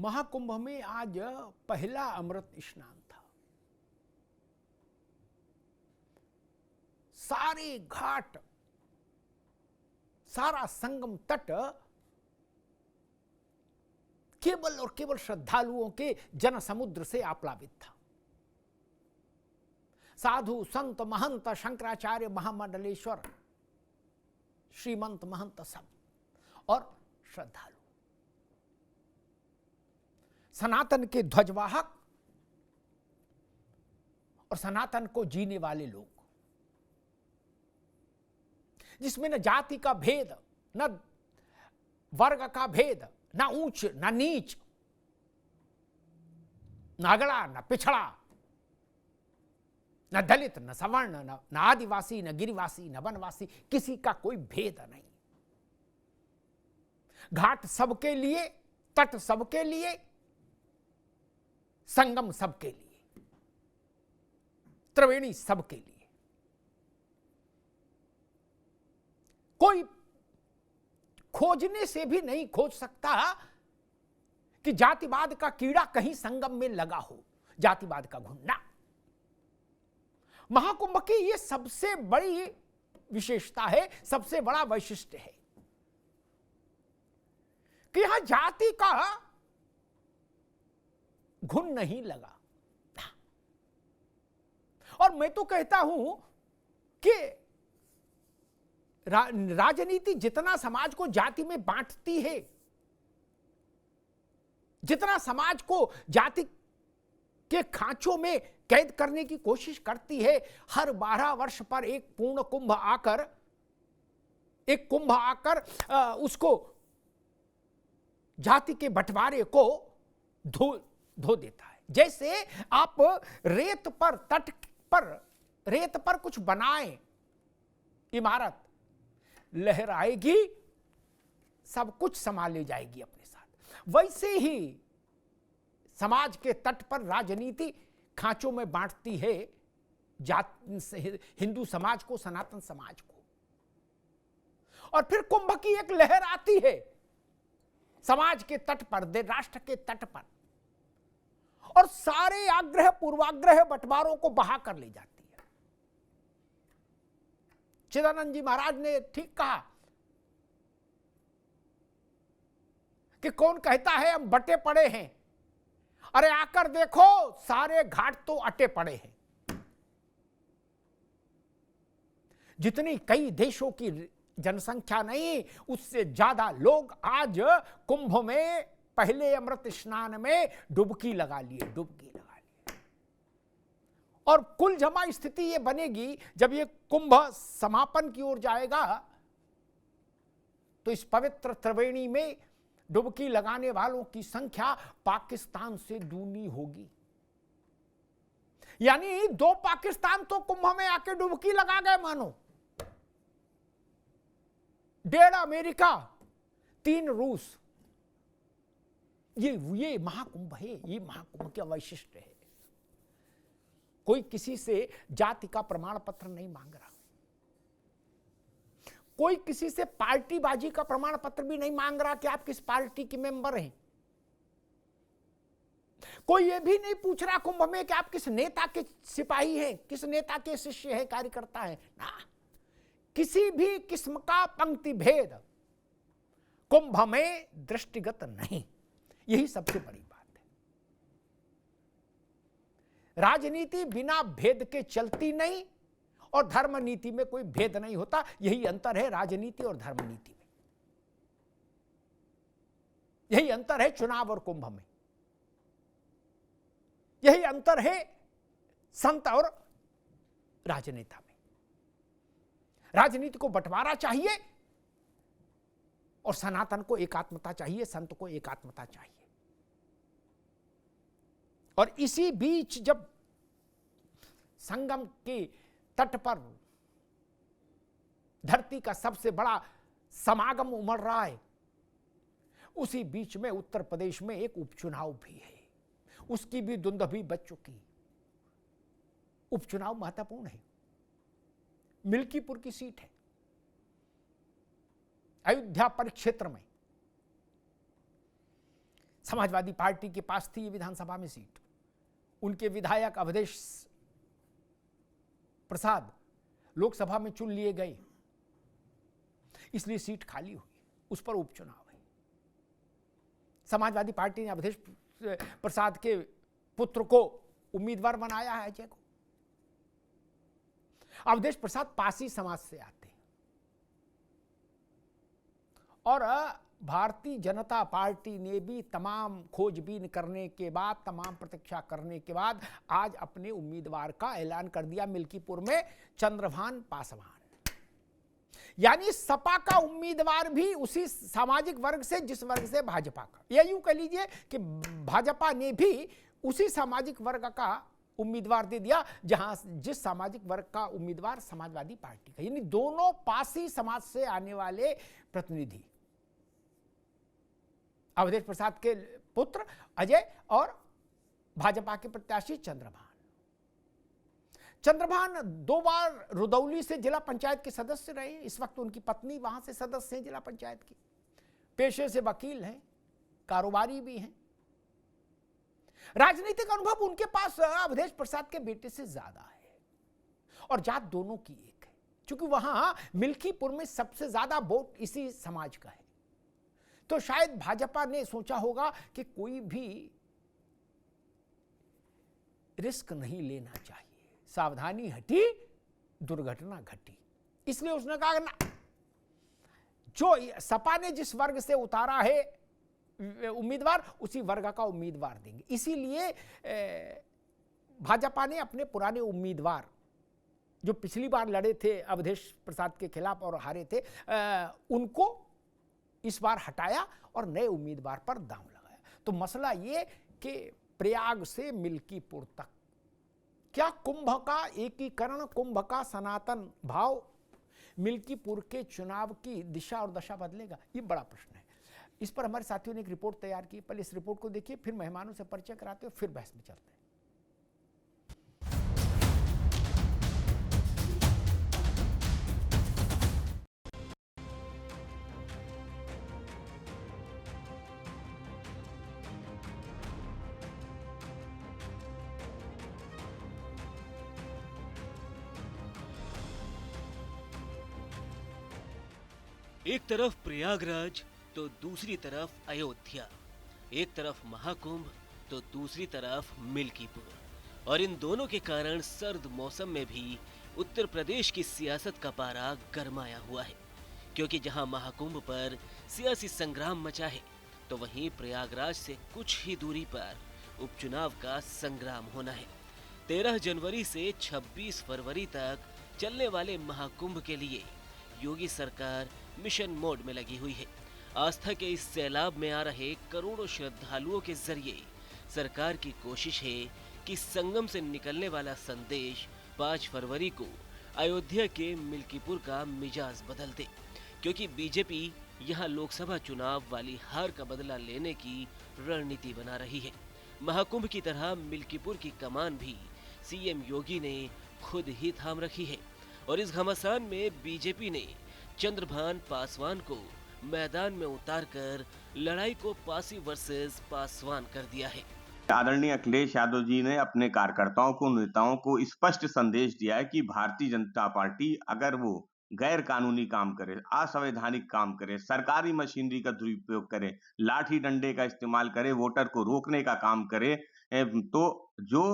महाकुंभ में आज पहला अमृत स्नान था। सारे घाट, सारा संगम तट केवल और केवल श्रद्धालुओं के जन समुद्र से आप्लावित था। साधु संत महंत शंकराचार्य महामंडलेश्वर श्रीमंत महंत सब और श्रद्धालु, सनातन के ध्वजवाहक और सनातन को जीने वाले लोग, जिसमें न जाति का भेद, न वर्ग का भेद, न ऊंच न नीच, न अगड़ा न पिछड़ा, न दलित न सवर्ण, न आदिवासी न गिरिवासी न वनवासी, किसी का कोई भेद नहीं। घाट सबके लिए, तट सबके लिए, संगम सबके लिए, त्रिवेणी सबके लिए। कोई खोजने से भी नहीं खोज सकता कि जातिवाद का कीड़ा कहीं संगम में लगा हो, जातिवाद का घुंडा। महाकुंभ की यह सबसे बड़ी विशेषता है, सबसे बड़ा वैशिष्ट्य है कि यहां जाति का घुन नहीं लगा। और मैं तो कहता हूं कि राजनीति जितना समाज को जाति में बांटती है, जितना समाज को जाति के खांचों में कैद करने की कोशिश करती है, हर 12 वर्ष पर एक पूर्ण कुंभ आकर, एक कुंभ आकर उसको जाति के बंटवारे को धो देता है। जैसे आप रेत पर, तट पर रेत पर कुछ बनाएं, इमारत लहर आएगी, सब कुछ संभाल ले जाएगी अपने साथ। वैसे ही समाज के तट पर राजनीति खांचों में बांटती है हिंदू समाज को, सनातन समाज को। और फिर कुंभ की एक लहर आती है समाज के तट पर, राष्ट्र के तट पर, और सारे आग्रह पूर्वाग्रह बंटवारों को बहा कर ले जाती है। चिदानंद जी महाराज ने ठीक कहा कि कौन कहता है हम बटे पड़े हैं, अरे आकर देखो सारे घाट तो अटे पड़े हैं। जितनी कई देशों की जनसंख्या नहीं, उससे ज्यादा लोग आज कुंभ में पहले अमृत स्नान में डुबकी लगा लिए। और कुल जमा स्थिति ये बनेगी, जब ये कुंभ समापन की ओर जाएगा तो इस पवित्र त्रिवेणी में डुबकी लगाने वालों की संख्या पाकिस्तान से दूनी होगी। यानी 2 पाकिस्तान तो कुंभ में आके डुबकी लगा गए मानो, 1.5 अमेरिका, 3 रूस। ये महाकुंभ है, ये महाकुंभ का वैशिष्ट्य है। कोई किसी से जाति का प्रमाण पत्र नहीं मांग रहा, कोई किसी से पार्टीबाजी का प्रमाण पत्र भी नहीं मांग रहा कि आप किस पार्टी के मेंबर हैं। कोई ये भी नहीं पूछ रहा कुंभ में कि आप किस नेता के सिपाही हैं, किस नेता के शिष्य हैं, कार्यकर्ता हैं। ना, किसी भी किस्म का पंक्ति भेद कुंभ में दृष्टिगत नहीं। यही सबसे बड़ी बात है। राजनीति बिना भेद के चलती नहीं, और धर्म नीति में कोई भेद नहीं होता। यही अंतर है राजनीति और धर्म नीति में। यही अंतर है चुनाव और कुंभ में। यही अंतर है संत और राजनेता में। राजनीति को बंटवारा चाहिए और सनातन को एकात्मता चाहिए, संत को एकात्मता चाहिए। और इसी बीच जब संगम के तट पर धरती का सबसे बड़ा समागम उमड़ रहा है, उसी बीच में उत्तर प्रदेश में एक उपचुनाव भी है। उसकी भी धुंध बच चुकी। उपचुनाव महत्वपूर्ण है। मिल्कीपुर की सीट है, अयोध्या परिक्षेत्र में समाजवादी पार्टी के पास थी ये विधानसभा में सीट। उनके विधायक अवधेश प्रसाद लोकसभा में चुन लिए गए, इसलिए सीट खाली हुई, उस पर उपचुनाव है। समाजवादी पार्टी ने अवधेश प्रसाद के पुत्र को उम्मीदवार बनाया है अजय को। अवधेश प्रसाद पासी समाज से आते हैं और भारतीय जनता पार्टी ने भी तमाम खोजबीन करने के बाद, तमाम प्रतीक्षा करने के बाद आज अपने उम्मीदवार का ऐलान कर दिया मिल्कीपुर में, चंद्रभान पासवान। यानी सपा का उम्मीदवार भी उसी सामाजिक वर्ग से जिस वर्ग से भाजपा का, या यूं कह लीजिए कि भाजपा ने भी उसी सामाजिक वर्ग का उम्मीदवार दे दिया जहां जिस सामाजिक वर्ग का उम्मीदवार समाजवादी पार्टी का। यानी दोनों पासी समाज से आने वाले प्रतिनिधि, अवधेश प्रसाद के पुत्र अजय और भाजपा के प्रत्याशी चंद्रभान। चंद्रभान 2 बार रुदौली से जिला पंचायत के सदस्य रहे। इस वक्त उनकी पत्नी वहां से सदस्य हैं जिला पंचायत की। पेशे से वकील हैं, कारोबारी भी हैं। राजनीतिक अनुभव उनके पास अवधेश प्रसाद के बेटे से ज्यादा है और जात दोनों की एक है, क्योंकि वहां मिल्कीपुर में सबसे ज्यादा वोट इसी समाज का है। तो शायद भाजपा ने सोचा होगा कि कोई भी रिस्क नहीं लेना चाहिए, सावधानी हटी दुर्घटना घटी। इसलिए उसने कहा ना, जो सपा ने जिस वर्ग से उतारा है उम्मीदवार, उसी वर्ग का उम्मीदवार देंगे। इसीलिए भाजपा ने अपने पुराने उम्मीदवार जो पिछली बार लड़े थे अवधेश प्रसाद के खिलाफ और हारे थे, उनको इस बार हटाया और नए उम्मीदवार पर दांव लगाया। तो मसला ये कि प्रयाग से मिल्कीपुर तक क्या कुंभ का एकीकरण, कुंभ का सनातन भाव मिल्कीपुर के चुनाव की दिशा और दशा बदलेगा? ये बड़ा प्रश्न है। इस पर हमारे साथियों ने एक रिपोर्ट तैयार की। पहले इस रिपोर्ट को देखिए, फिर मेहमानों से परिचय कराते हो, फिर बहस में चलते हैं। एक तरफ प्रयागराज तो दूसरी तरफ अयोध्या, एक तरफ महाकुंभ तो दूसरी तरफ मिल्कीपुर, और इन दोनों के कारण सर्द मौसम में भी उत्तर प्रदेश की सियासत का पारा गरमाया हुआ है। क्योंकि जहां महाकुंभ पर सियासी संग्राम मचा है, तो वहीं प्रयागराज से कुछ ही दूरी पर उपचुनाव का संग्राम होना है। 13 जनवरी से 26 फरवरी तक चलने वाले महाकुंभ के लिए योगी सरकार मिशन मोड में लगी हुई है। आस्था के इस सैलाब में आ रहे करोड़ों श्रद्धालुओं के जरिए सरकार की कोशिश है कि संगम से निकलने वाला संदेश 5 फरवरी को अयोध्या के मिल्कीपुर का मिजाज बदल दे। क्योंकि बीजेपी यहां लोकसभा चुनाव वाली हार का बदला लेने की रणनीति बना रही है। महाकुंभ की तरह मिल्कीपुर की कमान भी सीएम योगी ने खुद ही थाम रखी है और इस घमासान में बीजेपी ने चंद्रभान पासवान को मैदान में उतारकर लड़ाई को पासी वर्सेस पासवान कर दिया है। आदरणीय अखिलेश यादव जी ने अपने कार्यकर्ताओं को, नेताओं को स्पष्ट संदेश दिया है कि भारतीय जनता पार्टी अगर वो गैर कानूनी काम करे, असंवैधानिक काम करे, सरकारी मशीनरी का दुरुपयोग करे, लाठी डंडे का इस्तेमाल करे, वोटर को रोकने का काम करे, तो जो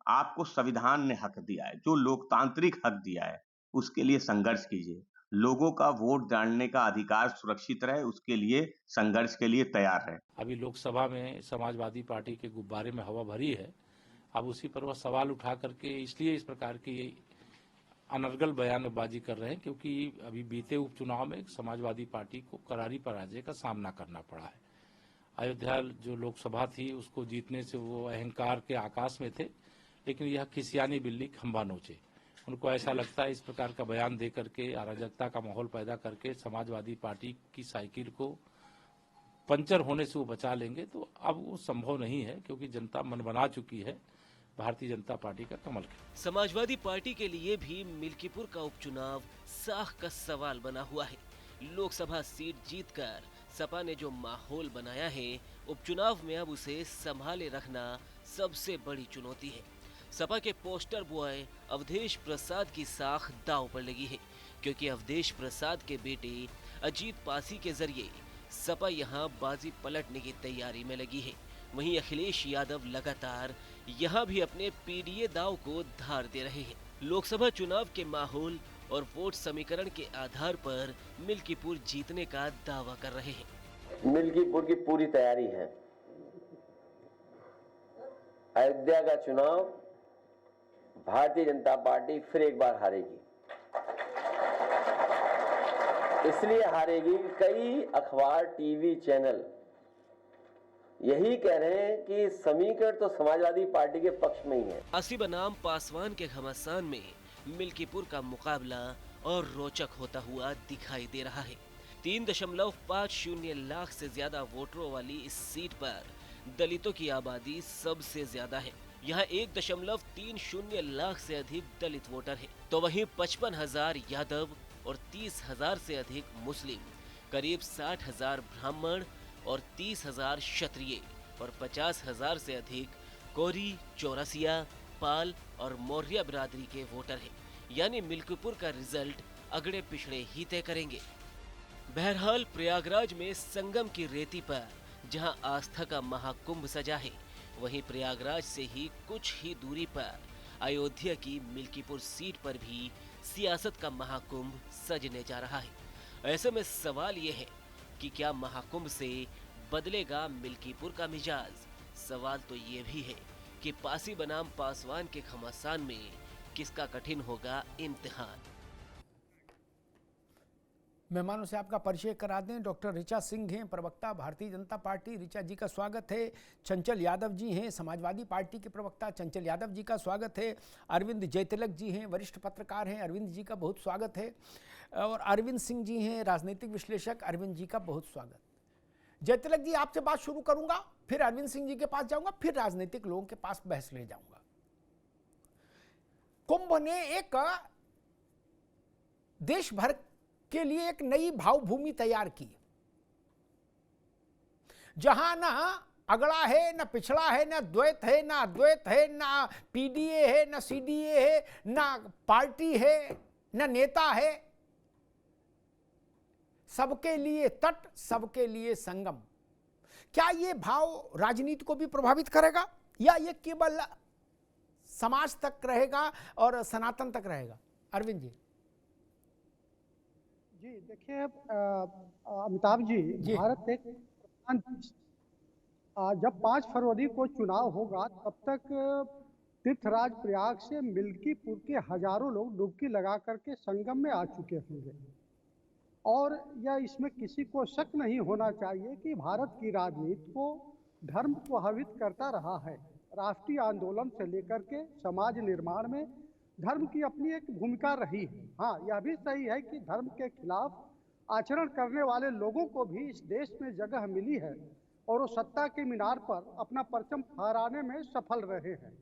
आपको संविधान ने हक दिया है, जो लोकतांत्रिक हक दिया है, उसके लिए संघर्ष कीजिए। लोगों का वोट डालने का अधिकार सुरक्षित रहे, उसके लिए संघर्ष के लिए तैयार रहे। अभी लोकसभा में समाजवादी पार्टी के गुब्बारे में हवा भरी है। अब उसी पर वह सवाल उठा करके इसलिए इस प्रकार की अनर्गल बयानबाजी कर रहे हैं क्योंकि अभी बीते उपचुनाव में समाजवादी पार्टी को करारी पराजय का सामना करना पड़ा है। अयोध्या जो लोकसभा थी उसको जीतने से वो अहंकार के आकाश में थे, लेकिन यह खिसियानी बिल्ली खंबा नोचे। उनको ऐसा लगता है इस प्रकार का बयान दे करके अराजकता का माहौल पैदा करके समाजवादी पार्टी की साइकिल को पंचर होने से वो बचा लेंगे, तो अब वो संभव नहीं है क्योंकि जनता मन बना चुकी है भारतीय जनता पार्टी का कमल। समाजवादी पार्टी के लिए भी मिल्कीपुर का उपचुनाव साख का सवाल बना हुआ है। लोकसभा सीट जीतकर सपा ने जो माहौल बनाया है, उपचुनाव में अब उसे संभाले रखना सबसे बड़ी चुनौती है। सपा के पोस्टर बॉय अवधेश प्रसाद की साख दांव पर लगी है, क्योंकि अवधेश प्रसाद के बेटे अजीत पासी के जरिए सपा यहां बाजी पलटने की तैयारी में लगी है। वहीं अखिलेश यादव लगातार यहां भी अपने पीडीए दांव को धार दे रहे हैं। लोकसभा चुनाव के माहौल और वोट समीकरण के आधार पर मिल्कीपुर जीतने का दावा कर रहे हैं। मिल्कीपुर की पूरी तैयारी है। अयोध्या का चुनाव भारतीय जनता पार्टी फिर एक बार हारेगी। इसलिए हारेगी, कई अखबार, टीवी चैनल यही कह रहे हैं कि समीकरण तो समाजवादी पार्टी के पक्ष में ही है। पासी बनाम पासवान के घमासान में मिल्कीपुर का मुकाबला और रोचक होता हुआ दिखाई दे रहा है। 3.50 लाख से ज्यादा वोटरों वाली इस सीट पर दलितों की आबादी सबसे ज्यादा है। यहाँ 1.30 लाख से अधिक दलित वोटर है, तो वहीं 55,000 यादव और 30,000 से अधिक मुस्लिम, करीब 60,000 ब्राह्मण और 30,000 क्षत्रिय और 50,000 से अधिक कोरी, चौरसिया, पाल और मौर्य बिरादरी के वोटर हैं। यानी मिल्कीपुर का रिजल्ट अगड़े पिछड़े ही तय करेंगे। बहरहाल प्रयागराज में संगम की रेती पर जहां आस्था का महाकुंभ सजा है, वहीं प्रयागराज से ही कुछ ही दूरी पर अयोध्या की मिल्कीपुर सीट पर भी सियासत का महाकुंभ सजने जा रहा है। ऐसे में सवाल ये है कि क्या महाकुंभ से बदलेगा मिल्कीपुर का मिजाज? सवाल तो ये भी है कि पासी बनाम पासवान के घमासान में किसका कठिन होगा इम्तिहान। मेहमानों से आपका परिचय करा दें। डॉक्टर ऋचा सिंह हैं, प्रवक्ता भारतीय जनता पार्टी। ऋचा जी का स्वागत है। चंचल यादव जी हैं, समाजवादी पार्टी के प्रवक्ता। चंचल यादव जी का स्वागत है। अरविंद जयतिलक जी हैं, वरिष्ठ पत्रकार हैं। अरविंद जी का बहुत स्वागत है। और अरविंद सिंह जी हैं, राजनीतिक विश्लेषक। अरविंद जी का बहुत स्वागत। जयतिलक जी, आपसे बात शुरू करूंगा, फिर अरविंद सिंह जी के पास जाऊंगा, फिर राजनीतिक लोगों के पास बहस ले जाऊंगा। कुंभ ने एक देश भर के लिए एक नई भावभूमि तैयार की, जहां ना अगड़ा है, ना पिछड़ा है, ना द्वैत है, ना अद्वैत है, ना पीडीए है, ना सीडीए है, ना पार्टी है, ना नेता है। सबके लिए तट, सबके लिए संगम। क्या ये भाव राजनीति को भी प्रभावित करेगा, या ये केवल समाज तक रहेगा और सनातन तक रहेगा? अरविंद जी। जी देखिए अमिताभ जी, भारत एक जब 5 फरवरी को चुनाव होगा, तब तक तीर्थराज प्रयाग से मिल्कीपुर के हजारों लोग डुबकी लगा करके संगम में आ चुके होंगे। और यह इसमें किसी को शक नहीं होना चाहिए कि भारत की राजनीति को धर्म प्रभावित करता रहा है। राष्ट्रीय आंदोलन से लेकर के समाज निर्माण में धर्म की अपनी एक भूमिका रही है। हाँ, यह भी सही है कि धर्म के खिलाफ आचरण करने वाले लोगों को भी इस देश में जगह मिली है और वो सत्ता के मीनार पर अपना परचम फहराने में सफल रहे हैं।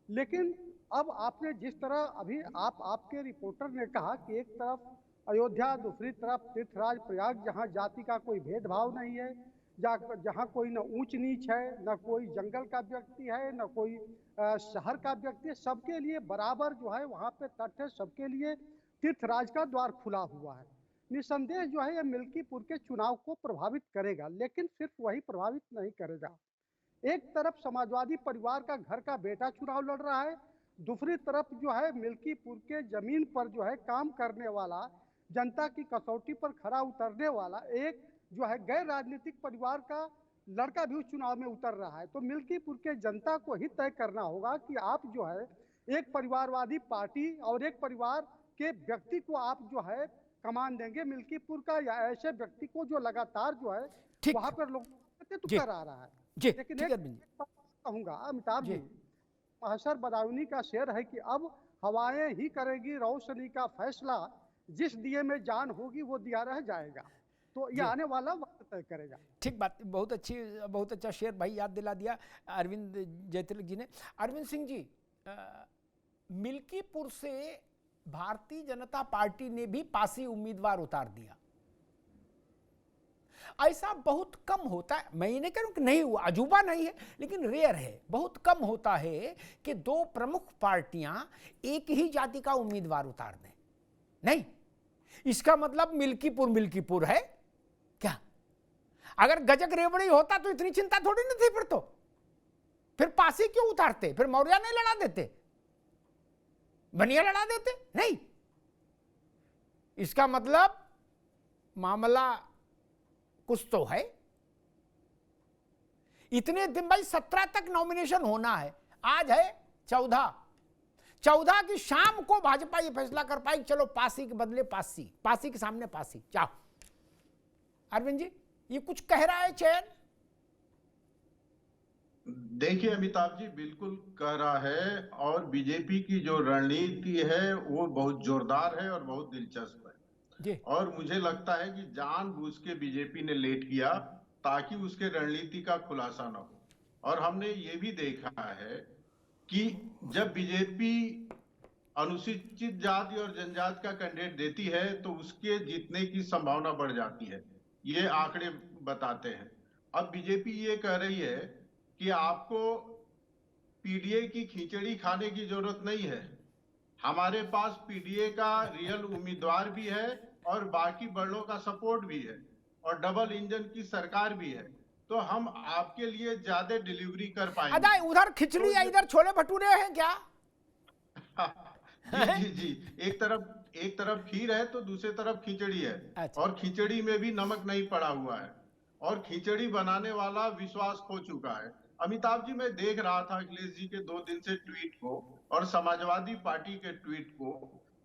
लेकिन अब आपने जिस तरह अभी आपके रिपोर्टर ने कहा कि एक तरफ अयोध्या, दूसरी तरफ तीर्थराज प्रयाग, जहाँ जाति का कोई भेदभाव नहीं है, जहाँ कोई न ऊंच नीच है, न कोई जंगल का व्यक्ति है, न कोई शहर का व्यक्ति है, सबके लिए बराबर जो है वहाँ पे तट है, सबके लिए तीर्थराज का द्वार खुला हुआ है। निसंदेह जो है ये मिल्कीपुर के चुनाव को प्रभावित करेगा, लेकिन सिर्फ वही प्रभावित नहीं करेगा। एक तरफ समाजवादी परिवार का घर का बेटा चुनाव लड़ रहा है, दूसरी तरफ जो है मिल्कीपुर के जमीन पर जो है काम करने वाला, जनता की कसौटी पर खरा उतरने वाला एक जो है गैर राजनीतिक परिवार का लड़का भी उस चुनाव में उतर रहा है। तो मिल्कीपुर के जनता को ही तय करना होगा कि आप जो है एक परिवारवादी पार्टी और एक परिवार के व्यक्ति को आप जो है कमान देंगे मिल्कीपुर का, या ऐसे व्यक्ति को जो लगातार जो है वहां पर लोग कर आ रहा है। लेकिन एक कहूंगा अमिताभ जी, महशर बदायूनी का शेर है कि अब हवाएं ही करेगी रोशनी का फैसला, जिस दिए में जान होगी वो दिया रह जाएगा। तो ये आने वाला वक्त तय करेगा। ठीक बात, बहुत अच्छा शेर भाई याद दिला दिया अरविंद जयतिलक जी ने। अरविंद सिंह जी, मिल्कीपुर से भारतीय जनता पार्टी ने भी पासी उम्मीदवार उतार दिया। ऐसा बहुत कम होता है। मैं ये नहीं कह रहा हूं कि नहीं हुआ, अजूबा नहीं है, लेकिन रेयर है, बहुत कम होता है कि दो प्रमुख पार्टियां एक ही जाति का उम्मीदवार उतार दें। नहीं, इसका मतलब मिल्कीपुर है क्या? अगर गजक रेवड़ी होता तो इतनी चिंता थोड़ी नहीं थी। फिर पासी क्यों उतारते? फिर मौर्य नहीं लड़ा देते, बनिया लड़ा देते? नहीं, इसका मतलब मामला कुछ तो है। इतने दिन भाई 17 तक नॉमिनेशन होना है, आज है 14 की शाम को भाजपा ये फैसला कर पाई, चलो पासी के बदले पासी, पासी के सामने पासी। चाहो अरविंद जी, ये कुछ कह रहा है चयन? देखिए अमिताभ जी, बिल्कुल कह रहा है, और बीजेपी की जो रणनीति है वो बहुत जोरदार है और बहुत दिलचस्प है जी। और मुझे लगता है कि जानबूझ के बीजेपी ने लेट किया ताकि उसके रणनीति का खुलासा न हो। और हमने ये भी देखा है कि जब बीजेपी अनुसूचित जाति और जनजाति का कैंडिडेट देती है तो उसके जीतने की संभावना बढ़ जाती है, ये आंकड़े बताते हैं। अब बीजेपी ये कह रही है कि आपको पीडीए की खिचड़ी खाने की जरूरत नहीं है, हमारे पास पीडीए का रियल उम्मीदवार भी है और बाकी बड़ों का सपोर्ट भी है और डबल इंजन की सरकार भी है, तो हम आपके लिए ज्यादा डिलीवरी कर पाएंगे। अदा उधर खिचड़ी या इधर छोले भटूरे हैं क्या? जी, एक तरफ खीर है तो दूसरी तरफ खिचड़ी है। अच्छा। और खिचड़ी में भी नमक नहीं पड़ा हुआ है और खिचड़ी बनाने वाला विश्वास खो चुका है। अमिताभ जी, मैं देख रहा था अखिलेश जी के 2 दिन से ट्वीट को और समाजवादी पार्टी के ट्वीट को।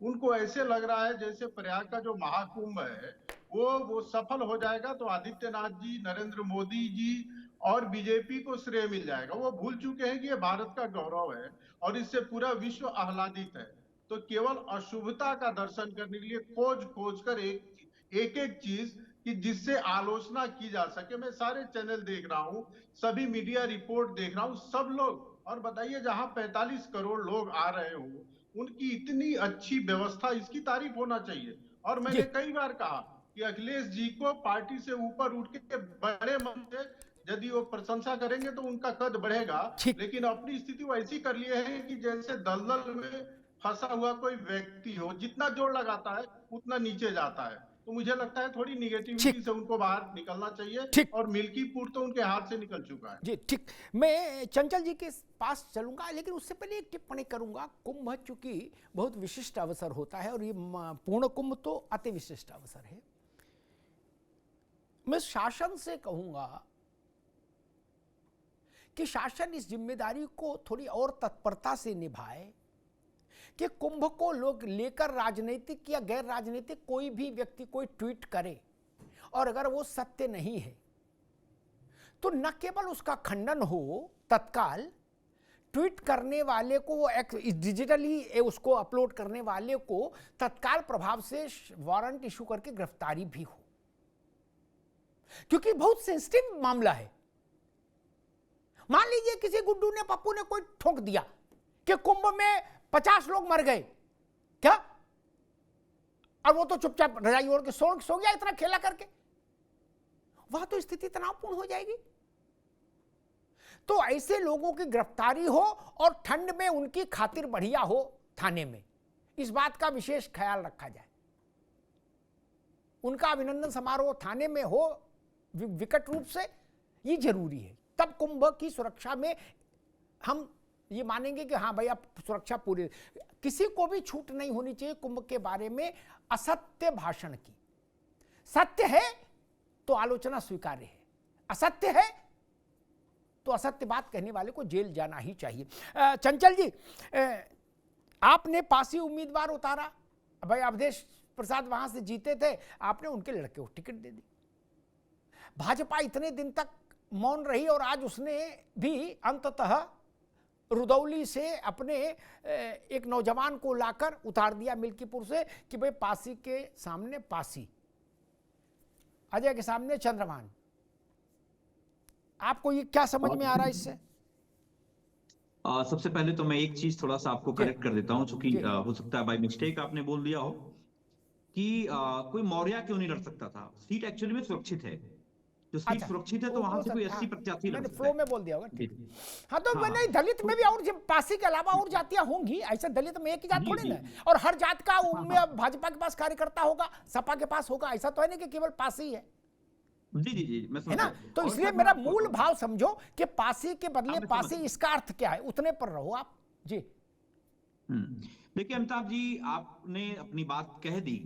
उनको ऐसे लग रहा है जैसे प्रयाग का जो महाकुंभ है वो सफल हो जाएगा तो आदित्यनाथ जी, नरेंद्र मोदी जी और बीजेपी को श्रेय मिल जाएगा। वो भूल चुके हैं कि ये भारत का गौरव है और इससे पूरा विश्व आह्लादित है। तो केवल अशुभता का दर्शन करने के लिए खोज कर एक चीज कि जिससे आलोचना की जा सके। मैं सारे चैनल देख रहा हूँ, सभी मीडिया रिपोर्ट देख रहा हूँ, सब लोग। और बताइए, जहां 45 करोड़ लोग आ रहे हो, उनकी इतनी अच्छी व्यवस्था, इसकी तारीफ होना चाहिए। और मैंने कई बार कहा कि अखिलेश जी को पार्टी से ऊपर उठ के बड़े मन से यदि वो प्रशंसा करेंगे तो उनका कद बढ़ेगा, लेकिन अपनी स्थिति वो ऐसी कर लिए है कि जैसे दलदल में फंसा हुआ कोई व्यक्ति हो, जितना जोर लगाता है उतना नीचे जाता है। तो मुझे लगता है थोड़ी निगेटिविटी से उनको बाहर निकलना चाहिए और मिल्कीपुर तो उनके हाथ से निकल चुका है। जी ठीक, मैं चंचल जी के पास चलूंगा, लेकिन उससे पहले एक टिप्पणी करूंगा। कुंभ चूंकि बहुत विशिष्ट अवसर होता है और ये पूर्ण कुंभ तो अति विशिष्ट अवसर है। मैं शासन से कहूंगा कि शासन इस जिम्मेदारी को थोड़ी और तत्परता से निभाए कि कुंभ को लोग लेकर राजनीतिक या गैर राजनीतिक कोई भी व्यक्ति कोई ट्वीट करे और अगर वो सत्य नहीं है तो न केवल उसका खंडन हो तत्काल, ट्वीट करने वाले को वो डिजिटली उसको अपलोड करने वाले को तत्काल प्रभाव से वारंट इशू करके गिरफ्तारी भी हो, क्योंकि बहुत सेंसिटिव मामला है। मान लीजिए किसी गुड्डू ने पप्पू ने कोई ठोक दिया कि कुंभ में 50 लोग मर गए क्या, और वो तो चुपचाप रजाई ओढ़ के सो गया इतना खेला करके, वहां तो स्थिति तनावपूर्ण हो जाएगी। तो ऐसे लोगों की गिरफ्तारी हो और ठंड में उनकी खातिर बढ़िया हो थाने में, इस बात का विशेष ख्याल रखा जाए। उनका अभिनंदन समारोह थाने में हो विकट रूप से, ये जरूरी है। तब कुंभ की सुरक्षा में हम ये मानेंगे कि हाँ भाई अब सुरक्षा पूरी। किसी को भी छूट नहीं होनी चाहिए कुंभ के बारे में असत्य भाषण की। सत्य है तो आलोचना स्वीकार्य है, असत्य है तो असत्य बात कहने वाले को जेल जाना ही चाहिए। चंचल जी, आपने पासी उम्मीदवार उतारा, भाई अवधेश प्रसाद वहां से जीते थे, आपने उनके लड़के को टिकट दे दी। भाजपा इतने दिन तक मौन रही और आज उसने भी अंततः रुदौली से अपने एक नौजवान को लाकर उतार दिया मिल्कीपुर से कि भाई पासी के सामने पासी, अजय के सामने चंद्रभान। आपको ये क्या समझ में आ रहा है इससे? सबसे पहले तो मैं एक चीज थोड़ा सा आपको करेक्ट कर देता हूं, चूंकि हो सकता है बाय मिस्टेक आपने बोल दिया हो कि कोई मौर्य क्यों नहीं लड़ सकता था। सीट एक्चुअली में सुरक्षित है, जो सीट अच्छा, सुरक्षित है तो वहां से कोई 80 प्रत्याशी लड़ मैंने सकता फ्लो है। में बोल दिया होगा। जी। हाँ तो हाँ, नहीं, दलित में भी और जब पासी के अलावा और जातियां होंगी, ऐसा दलित में एक ही जात जी, थोड़ी जी। ना है। और हर जात का हाँ, में हाँ। भाजपा के पास कार्यकर्ता होगा, सपा के पास होगा, ऐसा तो है नहीं कि केवल पासी है, जी जी जी, मैं है समझ ना। गया। तो और इसलिए सर, मैं मेरा आपको मूल बताऊं- भाव समझो कि पासी के बदले हाँ, मैं पासी, समझ- इसका अर्थ क्या है, उतने पर रहो आप। जी देखिए अमिताभ जी, आपने अपनी बात कह दी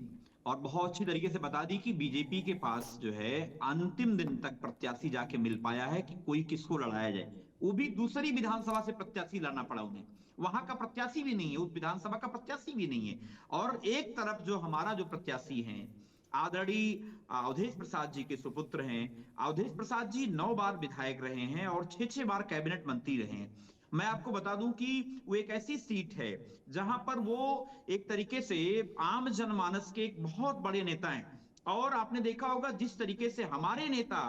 और बहुत अच्छी तरीके से बता दी कि बीजेपी के पास जो है अंतिम दिन तक प्रत्याशी जाके मिल पाया है कि कोई किसको लड़ाया जाए, वो भी दूसरी विधानसभा से प्रत्याशी लाना पड़ा उन्हें। वहां का प्रत्याशी भी नहीं है, उस विधानसभा का प्रत्याशी भी नहीं है। और एक तरफ जो हमारा जो प्रत्याशी है आदरणीय अवधेश प्रसाद जी के सुपुत्र हैं। अवधेश प्रसाद जी 9 बार विधायक रहे हैं और 6 बार कैबिनेट मंत्री रहे हैं। मैं आपको बता दूं कि वो एक ऐसी सीट है जहां पर वो एक तरीके से आम जनमानस के एक बहुत बड़े नेता हैं। और आपने देखा होगा जिस तरीके से हमारे नेता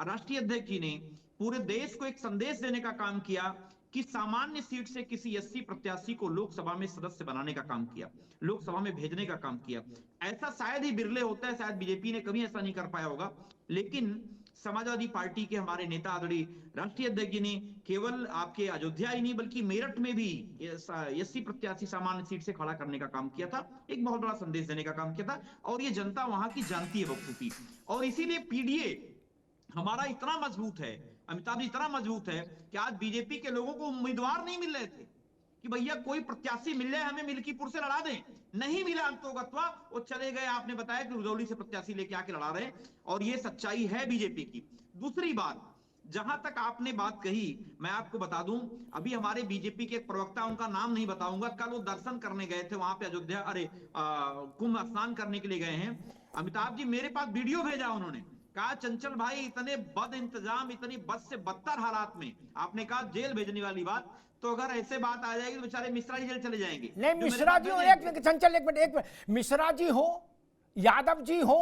राष्ट्रीय अध्यक्ष जी ने पूरे देश को एक संदेश देने का काम किया कि सामान्य सीट से किसी एससी प्रत्याशी को लोकसभा में सदस्य बनाने का काम किया, लोकसभा में भेजने का काम किया। ऐसा शायद ही बिरले होता है, शायद बीजेपी ने कभी ऐसा नहीं कर पाया होगा। लेकिन समाजवादी पार्टी के हमारे नेता आदरणीय राष्ट्रीय अध्यक्ष जी ने केवल आपके अयोध्या ही नहीं बल्कि मेरठ में भी एससी प्रत्याशी सामान्य सीट से खड़ा करने का काम किया था, एक बहुत बड़ा संदेश देने का काम किया था। और ये जनता वहां की जानती है बखूबी। और इसीलिए पीडीए हमारा इतना मजबूत है, अमिताभ जी, इतना मजबूत है कि आज बीजेपी के लोगों को उम्मीदवार नहीं मिल रहे थे कि भैया कोई प्रत्याशी मिल जाए हमें मिल्कीपुर से लड़ा दें, नहीं मिला अंतोगत्वा वो चले गए। आपने बताया कि रुदौली से प्रत्याशी लेके आके लड़ा रहे हैं और ये सच्चाई है बीजेपी की। दूसरी बात, जहां तक आपने बात कही, मैं आपको बता दूं, अभी हमारे बीजेपी के एक प्रवक्ता, उनका नाम नहीं बताऊंगा, कल वो दर्शन करने गए थे वहां पे अयोध्या, कुंभ स्नान करने के लिए गए हैं। अमिताभ जी, मेरे पास वीडियो भेजा उन्होंने, कहा चंचल भाई इतने बद इंतजाम, इतनी बद से बदतर हालात में, आपने कहा जेल भेजने वाली बात, तो अगर ऐसे बात आ जाएगी तो बेचारे मिश्रा जी जेल चले जाएंगे। नहीं, मिश्रा जी हो, एक मिनट चंचल, एक मिनट, मिश्रा जी हो, यादव जी हो,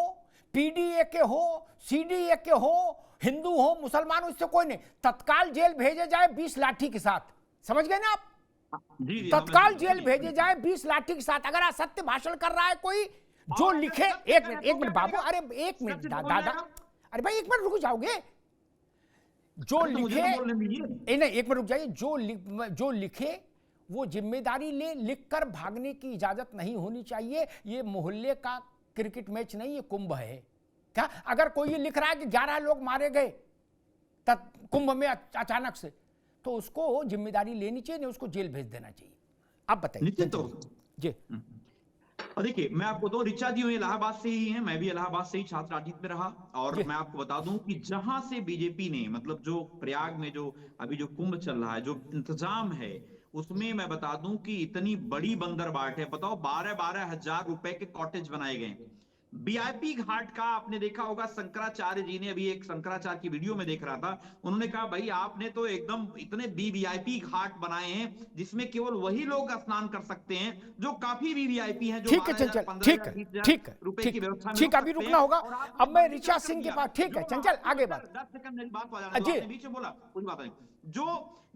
पीडीए के हो, सीडीए के हो, हिंदू हो, मुसलमान हो, इससे कोई नहीं, तत्काल जेल भेजे जाए 20 लाठी के साथ। समझ गए ना आप? जी, तत्काल जेल भेजे जाए 20 लाठी के साथ। अगर असत्य भाषण कर रहा है कोई, जो लिखे, एक मिनट बाबू, अरे एक मिनट दादा, अरे भाई एक मिनट रुक जाओगे, जो लिखे नहीं, एक मिनट रुक जाइए, जो लिखे वो जिम्मेदारी ले, लिखकर भागने की इजाजत नहीं होनी चाहिए। ये मोहल्ले का क्रिकेट मैच नहीं, ये कुंभ है क्या? अगर कोई ये लिख रहा है कि 11 लोग मारे गए कुंभ में अचानक से, तो उसको जिम्मेदारी लेनी चाहिए, नहीं उसको जेल भेज देना चाहिए। आप बताइए। निश्चित तौर जी। और देखिए मैं आपको दो, ऋचा जी इलाहाबाद से ही हैं, मैं भी इलाहाबाद से ही छात्र राजनीति में रहा। और मैं आपको बता दूं कि जहां से बीजेपी ने, मतलब जो प्रयाग में जो अभी जो कुंभ चल रहा है, जो इंतजाम है, उसमें मैं बता दूं कि इतनी बड़ी बंदरबाट है। बताओ 12-12 हजार रुपए के कॉटेज बनाए गए। वीआईपी घाट का आपने देखा होगा, शंकराचार्य जी ने, अभी एक शंकराचार्य की वीडियो में देख रहा था, उन्होंने कहा भाई आपने तो एकदम इतने वीवीआईपी घाट बनाए हैं जिसमें केवल वही लोग स्नान कर सकते हैं जो काफी वीवीआईपी हैं, जो ठीक है चंचल, ठीक है, ठीक है, रुपए की व्यवस्था में, ठीक, अभी रुकना होगा। अब मैं ऋचा सिंह के पास, ठीक है चंचल, आगे बात। 10 सेकंड मेरी बात हो जाने दो, आपने बीच में बोला, कोई बात नहीं।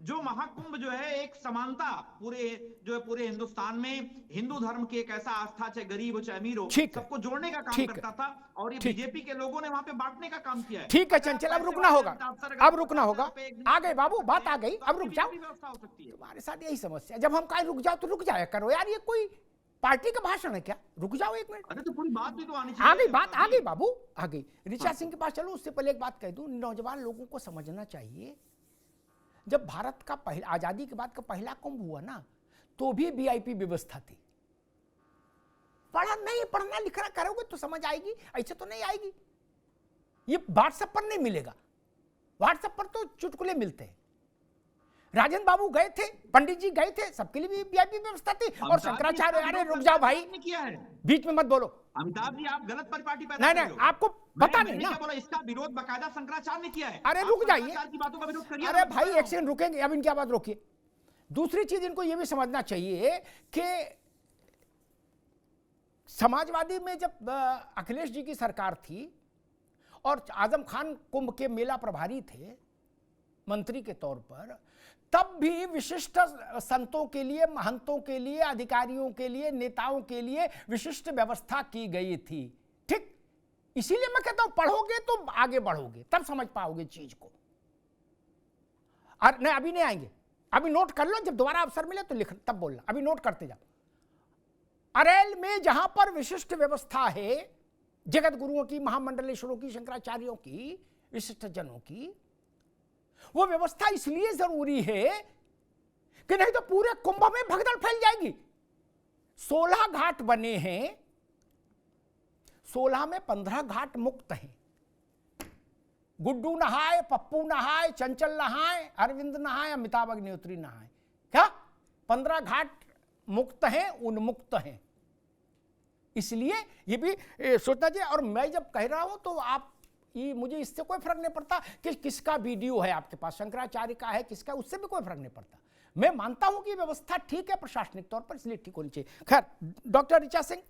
जो महाकुंभ जो है एक समानता पूरे हिंदुस्तान में हिंदू धर्म की एक ऐसा आस्था, चाहे गरीब हो चाहे अमीर हो, सबको जोड़ने का काम करता था, और ये बीजेपी के लोगों ने वहां पे बांटने का काम किया है। ठीक है चंचल, अब रुकना होगा, अब रुकना होगा। आ गए बाबू, बात आ गई, अब रुक जाओ। तुम्हारे साथ यही समस्या, जब हम कहीं रुक जाओ तो रुक जाया करो यार, ये कोई पार्टी का भाषण है क्या? रुक जाओ एक मिनट। अरे तो पूरी बात भी तो आनी चाहिए। आ गई बात, आ गई बाबू, आ गई। ऋचा सिंह के पास चलो, उससे पहले एक बात कह दूं, नौजवान लोगों को समझना चाहिए, जब भारत का आजादी के बाद का पहला कुंभ हुआ ना, तो भी वीआईपी व्यवस्था थी। पढ़ना लिखना करोगे तो समझ आएगी, ऐसे तो नहीं आएगी। ये व्हाट्सएप पर नहीं मिलेगा, व्हाट्सएप पर तो चुटकुले मिलते हैं। राजन बाबू गए थे, पंडित जी गए थे, सबके लिए भी वीआईपी व्यवस्था थी। और शंकराचार्य, अरे रुक जाओ भाई, किया है, बीच में मत बोलो अमिताभ जी, आप गलत परिपाटी पैदा नहीं, आपको पता नहीं ना। बोला इसका विरोध बकायदा शंकराचार्य ने किया है। अरे रुक जाइए, की बातों का विरोध करिए। अरे भाई एक सेकंड रुकेंगे, अब इनकी बात रोकिए। दूसरी चीज इनको यह भी समझना चाहिए कि समाजवादी में जब अखिलेश जी की सरकार थी और आजम खान कुंभ के मेला प्रभारी थे मंत्री के तौर पर, तब भी विशिष्ट संतों के लिए, महंतों के लिए, अधिकारियों के लिए, नेताओं के लिए विशिष्ट व्यवस्था की गई थी। ठीक, इसीलिए मैं कहता हूं पढ़ोगे तो आगे बढ़ोगे, तब समझ पाओगे चीज को। और नहीं अभी नहीं आएंगे, अभी नोट कर लो, जब दोबारा अवसर मिले तो लिख तब बोलना, अभी नोट करते जाओ। अरेल में जहां पर विशिष्ट व्यवस्था है जगत गुरुओं की, महामंडलेश्वरों की, शंकराचार्यों की, विशिष्ट जनों की, वो व्यवस्था इसलिए जरूरी है कि नहीं तो पूरे कुंभ में भगदड़ फैल जाएगी। 16 घाट बने हैं, 16 में 15 घाट मुक्त हैं। गुड्डू नहाए, पप्पू नहाए, चंचल नहाए, अरविंद नहाए, अमिताभ अग्निहोत्री नहाए, क्या 15 घाट मुक्त हैं, उन्मुक्त हैं। इसलिए ये भी सोचना चाहिए। और मैं जब कह रहा हूं तो आप ये, मुझे इससे कोई फर्क नहीं पड़ता कि किसका वीडियो है आपके पास, शंकराचार्य का है किसका, उससे भी कोई फर्क नहीं पड़ता। मैं मानता हूं कि व्यवस्था ठीक है प्रशासनिक तौर पर, इसलिए ठीक होनी चाहिए। खैर डॉक्टर ऋचा सिंह,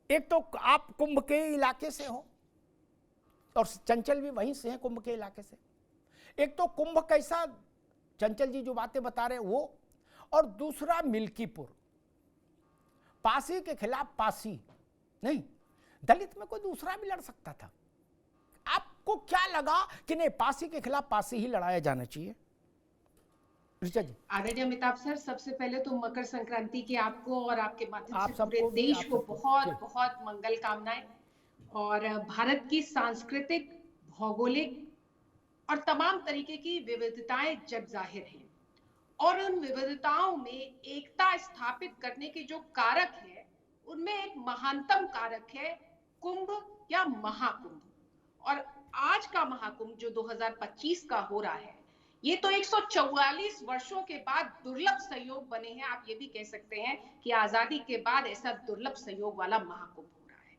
एक तो आप कुंभ के इलाके से हो और चंचल भी वहीं से हैं, कुंभ के इलाके से। एक तो कुंभ कैसा, चंचल जी जो बातें बता रहे वो, और दूसरा मिल्कीपुर, पासी के खिलाफ पासी नहीं, दलित में कोई दूसरा भी लड़ सकता था। आपको क्या लगा कि नहीं पासी के खिलाफ पासी ही लड़ाया जाना चाहिए? ऋचा जी। आदरणीय अमिताभ सर, सबसे पहले तो मकर संक्रांति की आपको और आपके माध्यम आप से पूरे सबको भी, देश आप को सबको। बहुत ठीक। बहुत मंगल कामनाएं। और भारत की सांस्कृतिक, भौगोलिक और तमाम तरीके की विविधताएं जग जाहिर हैं, और उन विविधताओं में एकता स्थापित करने के जो कारक है, उनमें एक महानतम कारक है कुंभ या महाकुंभ। और आज का महाकुंभ जो 2025 का हो रहा है, ये तो 144 वर्षों के बाद दुर्लभ संयोग बने हैं। आप ये भी कह सकते हैं कि आजादी के बाद ऐसा दुर्लभ संयोग वाला महाकुंभ हो रहा है।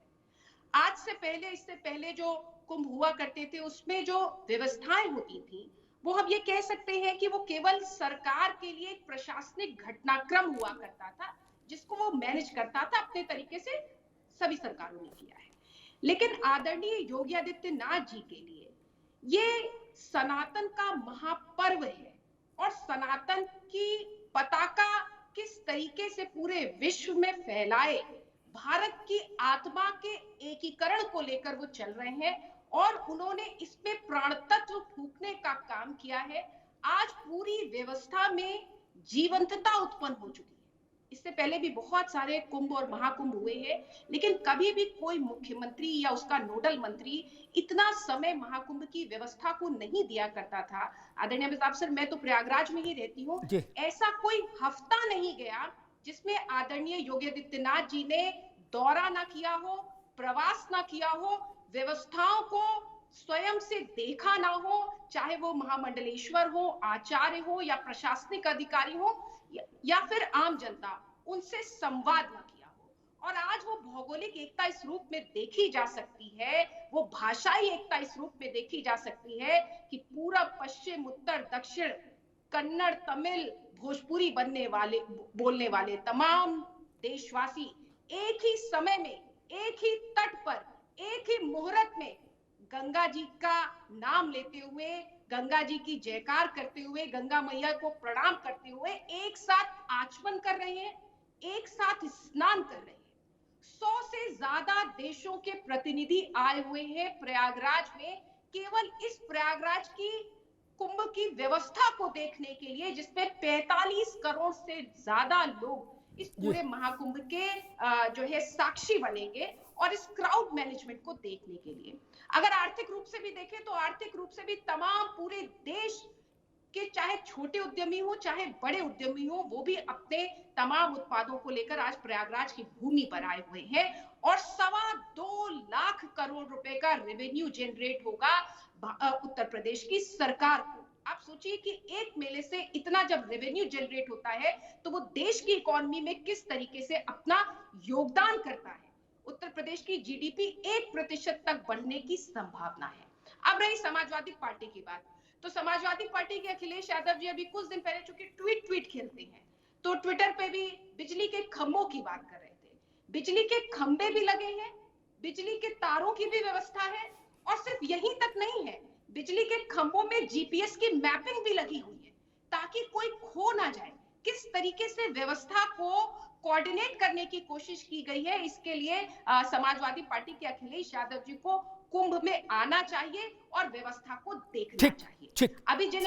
आज से पहले, इससे पहले जो कुंभ हुआ करते थे, उसमें जो व्यवस्थाएं होती थी, वो हम ये कह सकते हैं कि वो केवल सरकार के लिए एक प्रशासनिक घटनाक्रम हुआ करता था, जिसको वो मैनेज करता था अपने तरीके से। सभी सरकारों ने किया है। लेकिन आदरणीय योगी आदित्यनाथ जी के लिए ये सनातन का महापर्व है, और सनातन की पताका किस तरीके से पूरे विश्व में फैलाए, भारत की आत्मा के एकीकरण को लेकर वो चल रहे हैं, और उन्होंने इसमें प्राण तत्व फूंकने का काम किया है। आज पूरी व्यवस्था में जीवंतता उत्पन्न हो चुकी है। इससे पहले भी बहुत सारे कुंभ और महाकुंभ हुए हैं, लेकिन कभी भी कोई मुख्यमंत्री या उसका नोडल मंत्री इतना समय महाकुंभ की व्यवस्था को नहीं दिया करता था। आदरणीय अमिताभ सर, मैं तो प्रयागराज में ही रहती हूँ, ऐसा कोई हफ्ता नहीं गया जिसमें आदरणीय योगी आदित्यनाथ जी ने दौरा ना किया हो, प्रवास ना किया हो, व्यवस्थाओं को स्वयं से देखा ना हो, चाहे वो महामंडलेश्वर हो, आचार्य हो, या प्रशासनिक अधिकारी हो, या फिर आम जनता, उनसे संवाद न किया हो। और आज वो भौगोलिक एकता इस रूप में देखी जा सकती है, वो भाषाई एकता इस रूप में देखी जा सकती है कि पूरब, पश्चिम, उत्तर, दक्षिण, कन्नड़, तमिल, भोजपुरी बोलने वाले तमाम देशवासी एक ही समय में, एक ही तट पर, एक ही मुहूर्त में गंगा जी का नाम लेते हुए, गंगा जी की जयकार करते हुए, गंगा मैया को प्रणाम करते हुए एक साथ आचमन कर रहे हैं, एक साथ स्नान कर रहे हैं। 100 से ज्यादा देशों के प्रतिनिधि आए हुए हैं प्रयागराज में, केवल इस प्रयागराज की कुंभ की व्यवस्था को देखने के लिए, जिसमें 45 करोड़ से ज्यादा लोग इस पूरे महाकुंभ के जो है साक्षी बनेंगे, और इस क्राउड मैनेजमेंट को देखने के लिए। अगर आर्थिक रूप से भी देखें तो आर्थिक रूप से भी तमाम पूरे देश के, चाहे छोटे उद्यमी हो चाहे बड़े उद्यमी हो, वो भी अपने तमाम उत्पादों को लेकर आज प्रयागराज की भूमि पर आए हुए हैं, और 2.25 लाख करोड़ रुपए का रेवेन्यू जनरेट होगा उत्तर प्रदेश की सरकार को। आप सोचिए कि एक मेले से इतना जब रेवेन्यू जनरेट होता है, तो वो देश की इकोनॉमी में किस तरीके से अपना योगदान करता है। उत्तर प्रदेश की जीडीपी 1% तक बढ़ने की संभावना है। अब रही समाजवादी पार्टी की बात, तो समाजवादी पार्टी के अखिलेश यादव जी अभी कुछ दिन पहले चूंकि ट्वीट खेलते हैं, तो ट्विटर पे भी बिजली के खंभों की बात कर रहे थे। बिजली के खंभे भी लगे हैं, बिजली के तारों की भी व्यवस्था है, और सिर्फ यहीं तक नहीं है, बिजली के खंभों में जीपीएस की मैपिंग भी लगी हुई है, ताकि कोई खो ना जाए। किस तरीके से व्यवस्था को कोऑर्डिनेट करने की कोशिश की गई है, इसके लिए समाजवादी पार्टी के अखिलेश यादव जी को कुंभ में आना चाहिए और व्यवस्था को देखना चाहिए। अभी जिन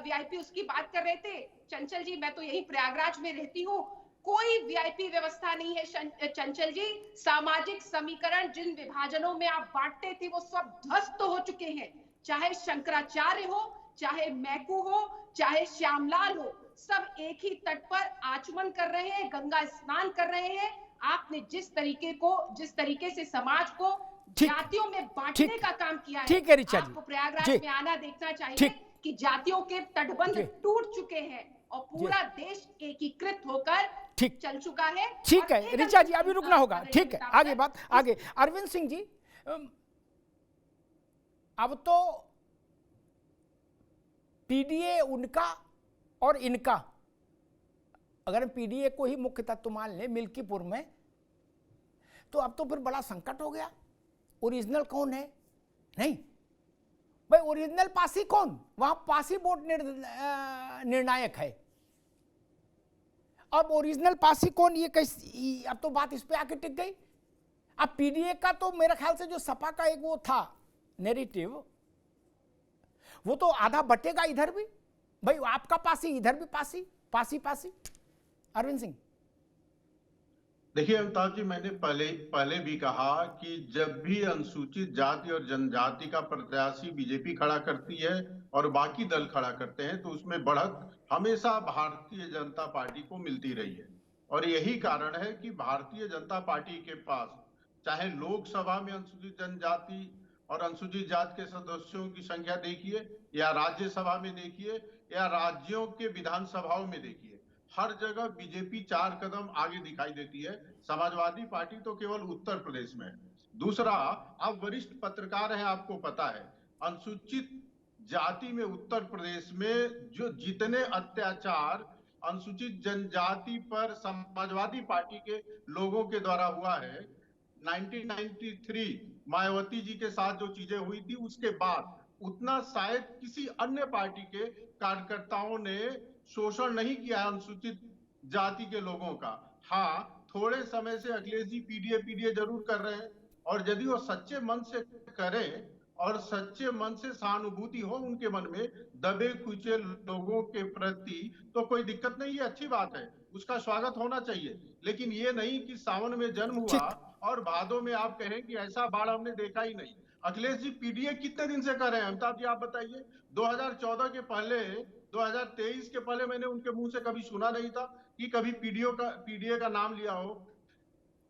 वीआईपी उसकी बात कर रहे थे चंचल जी, मैं तो यही प्रयागराज में रहती हूँ, कोई वीआईपी व्यवस्था नहीं है चंचल जी। सामाजिक समीकरण जिन विभाजनों में आप बांटते थे वो सब ध्वस्त हो चुके हैं, चाहे शंकराचार्य हो, चाहे मैकू हो, चाहे श्यामलाल हो, सब एक ही तट पर आचमन कर रहे हैं, गंगा स्नान कर रहे हैं। आपने जिस तरीके से समाज को जातियों में बांटने का काम किया है, आपको प्रयागराज में आना देखना चाहिए कि जातियों के तटबंध टूट चुके हैं और पूरा देश एकीकृत होकर चल चुका है। ठीक है ऋचा जी, अभी रुकना होगा। ठीक है, आगे बात आगे। अरविंद सिंह जी, अब तो पीडीए उनका और इनका, अगर पीडीए को ही मुख्य तत्व मान लें मिल्कीपुर में, तो अब तो फिर बड़ा संकट हो गया। ओरिजिनल कौन है? नहीं भाई, ओरिजिनल पासी कौन? वहां पासी वोट निर्णायक है। अब ओरिजिनल पासी कौन, ये कैसे? अब तो बात इस पे आके टिक गई। अब पीडीए का तो मेरे ख्याल से जो सपा का एक वो था नैरेटिव, वो तो आधा बटेगा इधर भी, भाई आपका पासी इधर भी पासी पासी पासी। अरविंद सिंह, देखिए अमिताभ जी, मैंने पहले भी कहा कि जब भी अनुसूचित जाति और जनजाति का प्रत्याशी बीजेपी खड़ा करती है और बाकी दल खड़ा करते हैं, तो उसमें बढ़त हमेशा भारतीय जनता पार्टी को मिलती रही है। और यही कारण है कि भारतीय जनता पार्टी के पास चाहे लोकसभा में अनुसूचित जनजाति और अनुसूचित जाति के सदस्यों की संख्या देखिए, या राज्यसभा में देखिए, या राज्यों के विधानसभाओं में देखिए, हर जगह बीजेपी 4 कदम आगे दिखाई देती है। समाजवादी पार्टी तो केवल उत्तर प्रदेश में है। दूसरा, आप वरिष्ठ पत्रकार हैं, आपको पता है अनुसूचित जाति में उत्तर प्रदेश में जो जितने अत्याचार अनुसूचित जनजाति पर समाजवादी पार्टी के लोगों के द्वारा हुआ है, 1993 मायावती जी के साथ जो चीजें हुई थी, उसके बाद उतना शायद किसी अन्य पार्टी के कार्यकर्ताओं ने शोषण नहीं किया अनुसूचित जाति के लोगों का। हाँ, थोड़े समय से अखिलेश जी पीडीए जरूर कर रहे हैं, और यदि वो सच्चे मन से करें और सच्चे मन से सहानुभूति हो उनके मन में दबे कुचे लोगों के प्रति, तो कोई दिक्कत नहीं है, अच्छी बात है, उसका स्वागत होना चाहिए। लेकिन ये नहीं कि सावन में जन्म हुआ और भादों में आप कहें कि ऐसा बाढ़ हमने देखा ही नहीं। अखिलेश जी पीडीए कितने दिन से कर रहे हैं अमिताभ जी, आप बताइए। 2014 के पहले, 2023 के पहले मैंने उनके मुंह से कभी सुना नहीं था कि कभी पीडीए का नाम लिया हो।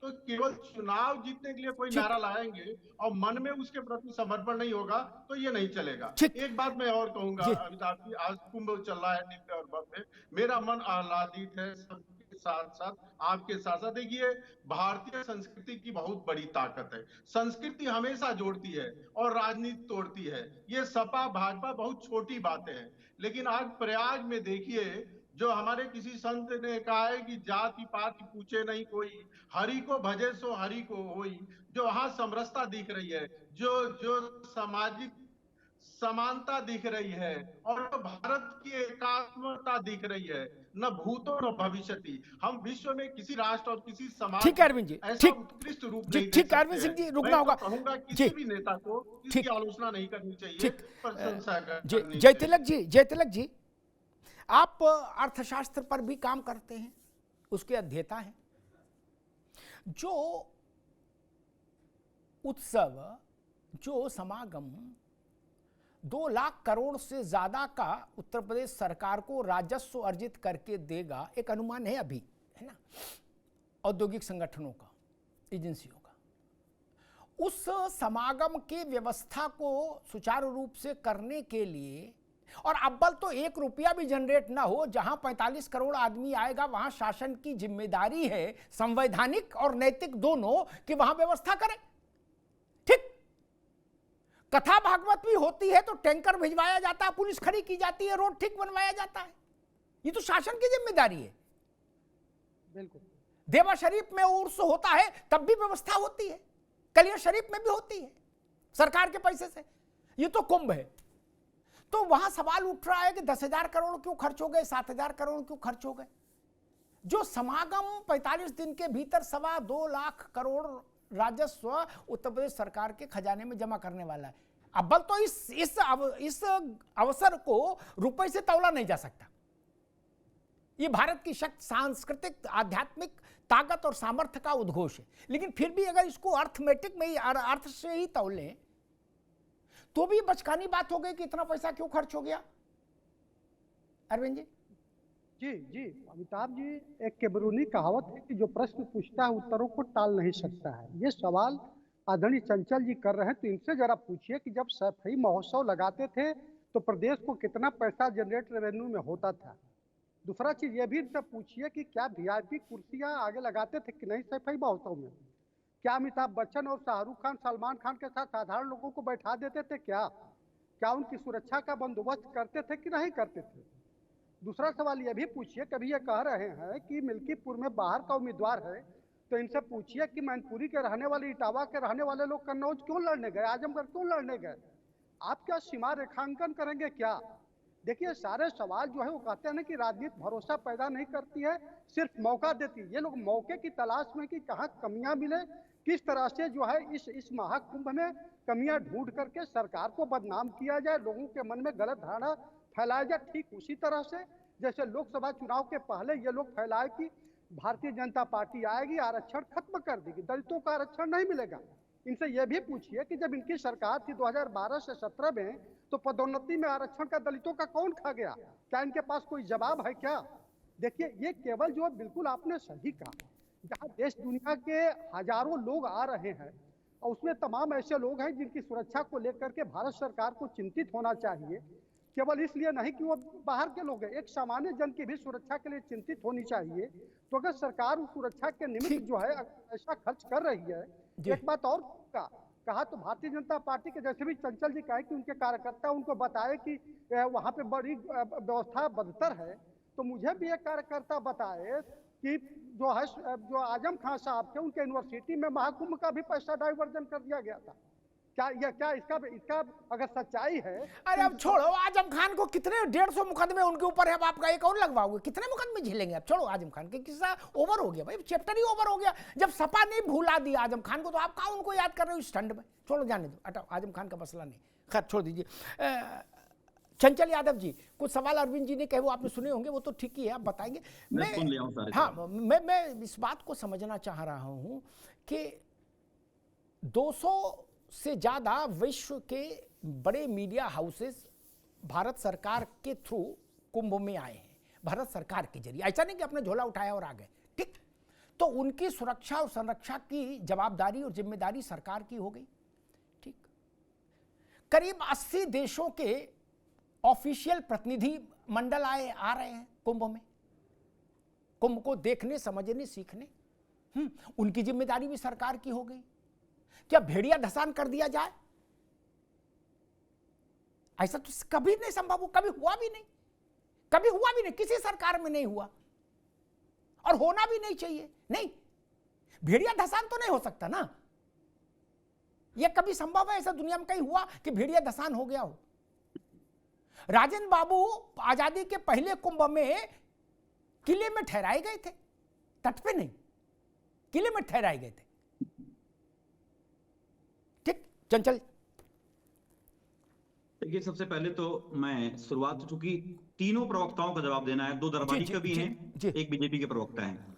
तो केवल चुनाव जीतने के लिए कोई नारा लाएंगे और मन में उसके प्रति समर्पण नहीं होगा, तो ये नहीं चलेगा। एक बात मैं और कहूंगा अमिताभ जी, आज कुंभ चल रहा है नित्य और भव्य, मेरा मन आह्लादित है सबके साथ साथ, आपके साथ साथ। देखिए, भारतीय संस्कृति की बहुत बड़ी ताकत है। संस्कृति हमेशा जोड़ती है और राजनीति तोड़ती है। ये सपा भाजपा बहुत छोटी बातें हैं, लेकिन आज प्रयाग में देखिए, जो हमारे किसी संत ने कहा है कि जाति पाति पूछे नहीं कोई, हरि को भजे सो हरि को होई, जो वहां समरसता दिख रही है, जो सामाजिक समानता दिख रही है, और भारत की एकात्मता दिख रही है, न भूतो न भविष्यति। हम विश्व में किसी राष्ट्र और किसी समाज ठीक है अरविंद जी, ऐसा उत्कृष्ट रूप नहीं देख सकते। अरविंद सिंह जी, रुकना होगा। कहूंगा किसी भी नेता को इसकी आलोचना नहीं करनी चाहिए, प्रशंसा करनी जय तिलक जी, आप अर्थशास्त्र पर भी काम करते हैं, उसके अध्येता हैं। जो उत्सव, जो समागम 2 लाख करोड़ से ज्यादा का उत्तर प्रदेश सरकार को राजस्व अर्जित करके देगा, एक अनुमान है अभी, है ना, औद्योगिक संगठनों का, एजेंसियों का। उस समागम की व्यवस्था को सुचारू रूप से करने के लिए, और अव्वल तो 1 रुपया भी जनरेट ना हो, जहां 45 करोड़ आदमी आएगा, वहां शासन की जिम्मेदारी है, संवैधानिक और नैतिक दोनों, कि वहां व्यवस्था करें। ठीक, कथा भागवत भी होती है तो टैंकर भिजवाया जाता है, पुलिस खड़ी की जाती है, रोड ठीक बनवाया जाता है, ये तो शासन की जिम्मेदारी है। बिल्कुल। देवा शरीफ में उर्स होता है तब भी व्यवस्था होती है, कलिया शरीफ में भी होती है, सरकार के पैसे से। ये तो कुंभ है, तो वहां सवाल उठ रहा है कि 10,000 करोड़ क्यों खर्च हो गए, 7,000 करोड़ क्यों खर्च हो गए। जो समागम 45 दिन के भीतर 2.25 लाख करोड़ राजस्व उत्तर प्रदेश सरकार के खजाने में जमा करने वाला है। अव्वल तो इस अवसर को रुपए से तौला नहीं जा सकता। ये भारत की शक्ति, सांस्कृतिक, आध्यात्मिक ताकत और सामर्थ्य का उद्घोष है। लेकिन फिर भी अगर इसको अर्थमेटिक में ही, अर्थ से ही तौले तो भी बचकानी बात हो गई कि इतना पैसा क्यों खर्च हो गया। अरविंद जी। जी जी अमिताभ जी, एक केबरूनी कहावत है कि जो प्रश्न पूछता है उत्तरों को टाल नहीं सकता है। ये सवाल आदरणीय चंचल जी कर रहे हैं, तो इनसे जरा पूछिए कि जब सफाई महोत्सव लगाते थे तो प्रदेश को कितना पैसा जनरेट रेवेन्यू में होता था। दूसरा चीज ये भी इनसे पूछिए कि क्या वीआईपी कुर्सियां आगे लगाते थे कि नहीं सफाई महोत्सव में। क्या अमिताभ बच्चन और शाहरुख खान, सलमान खान के साथ साधारण लोगों को बैठा देते थे क्या उनकी सुरक्षा का बंदोबस्त करते थे कि नहीं करते थे। दूसरा सवाल यह भी पूछिए, कभी ये कह रहे हैं कि मिल्कीपुर में बाहर का उम्मीदवार है, तो इनसे पूछिए कि मैनपुरी के रहने वाले, इटावा के रहने वाले लोग कन्नौज क्यों लड़ने गए, आजमगढ़ क्यों लड़ने गए। आप क्या सीमा रेखांकन करेंगे क्या। देखिए सारे सवाल जो है वो कहते हैं ना कि राजनीति भरोसा पैदा नहीं करती है, सिर्फ मौका देती है। ये लोग मौके की तलाश में कि कहाँ कमियां मिले, किस तरह से जो है इस महाकुंभ में कमियां ढूंढ करके सरकार को बदनाम किया जाए, लोगों के मन में गलत धारणा फैलाया जाए। ठीक उसी तरह से जैसे लोकसभा चुनाव के पहले ये लोग फैलाए कि भारतीय जनता पार्टी आएगी, आरक्षण खत्म कर देगी, दलितों का आरक्षण नहीं मिलेगा। इनसे यह भी पूछिए कि जब इनकी सरकार थी 2012 से 17 में, तो पदोन्नति में आरक्षण का दलितों का कौन खा गया। क्या इनके पास कोई जवाब है क्या। देखिए ये केवल जो बिल्कुल आपने सही कहा, जहाँ देश दुनिया के हजारों लोग आ रहे हैं और उसमें तमाम ऐसे लोग हैं जिनकी सुरक्षा को लेकर के भारत सरकार को चिंतित होना चाहिए। केवल इसलिए नहीं कि वो बाहर के लोग हैं, एक सामान्य जन की भी सुरक्षा के लिए चिंतित होनी चाहिए। तो अगर सरकार उस सुरक्षा के निमित्त जो है ऐसा खर्च कर रही है। एक बात और कहा तो भारतीय जनता पार्टी के जैसे भी चंचल जी कहे कि उनके कार्यकर्ता उनको बताए कि वहां पे बड़ी व्यवस्था बदतर है, तो मुझे भी एक कार्यकर्ता बताए कि जो आजम खान साहब थे उनके यूनिवर्सिटी में महाकुंभ का भी पैसा डाइवर्जन कर दिया गया था। क्या इसका अगर सच्चाई है। अरे अब छोड़ो, आजम खान को कितने 150 मुकदमे उनके ऊपर है, अब आपका एक और लगवाओगे, कितने मुकदमे झेलेंगे। अब छोड़ो, आजम खान के किस्सा ओवर हो गया भाई, चैप्टर ही ओवर हो गया। जब सपा ने भुला दिया आजम खान को, तो आप कहाँ उनको याद कर रहे हो इस ठंड में। छोड़ो, जाने दो, हटाओ, आजम खान का मसला नहीं, खैर छोड़ दीजिए। चंचल यादव जी, कुछ सवाल अरविंद जी ने कहे वो आपने सुने होंगे, वो तो ठीक ही है, आप बताएंगे। मैं इस बात को समझना चाह रहा हूँ कि 200 से ज्यादा विश्व के बड़े मीडिया हाउसेस भारत सरकार के थ्रू कुंभ में आए हैं, भारत सरकार के जरिए। ऐसा नहीं कि अपने झोला उठाया और आ गए, ठीक। तो उनकी सुरक्षा और संरक्षा की जवाबदारी और जिम्मेदारी सरकार की हो गई, ठीक। करीब 80 देशों के ऑफिशियल प्रतिनिधि मंडल आ रहे हैं कुंभ में, कुंभ को देखने, समझने, सीखने। उनकी जिम्मेदारी भी सरकार की हो गई। क्या भेड़िया धसान कर दिया जाए, ऐसा तो कभी नहीं संभव, कभी हुआ भी नहीं, कभी हुआ भी नहीं, किसी सरकार में नहीं हुआ और होना भी नहीं चाहिए। नहीं, भेड़िया धसान तो नहीं हो सकता ना, यह कभी संभव है ऐसा दुनिया में कहीं हुआ कि भेड़िया धसान हो गया हो। राजेंद्र बाबू आजादी के पहले कुंभ में किले में ठहराए गए थे, तट पे नहीं, किले में ठहराए गए थे, ठीक। चंचल, देखिए सबसे पहले तो मैं शुरुआत, चूंकि तीनों प्रवक्ताओं का जवाब देना है, 2 दरबारी कवि हैं, एक बीजेपी के प्रवक्ता हैं,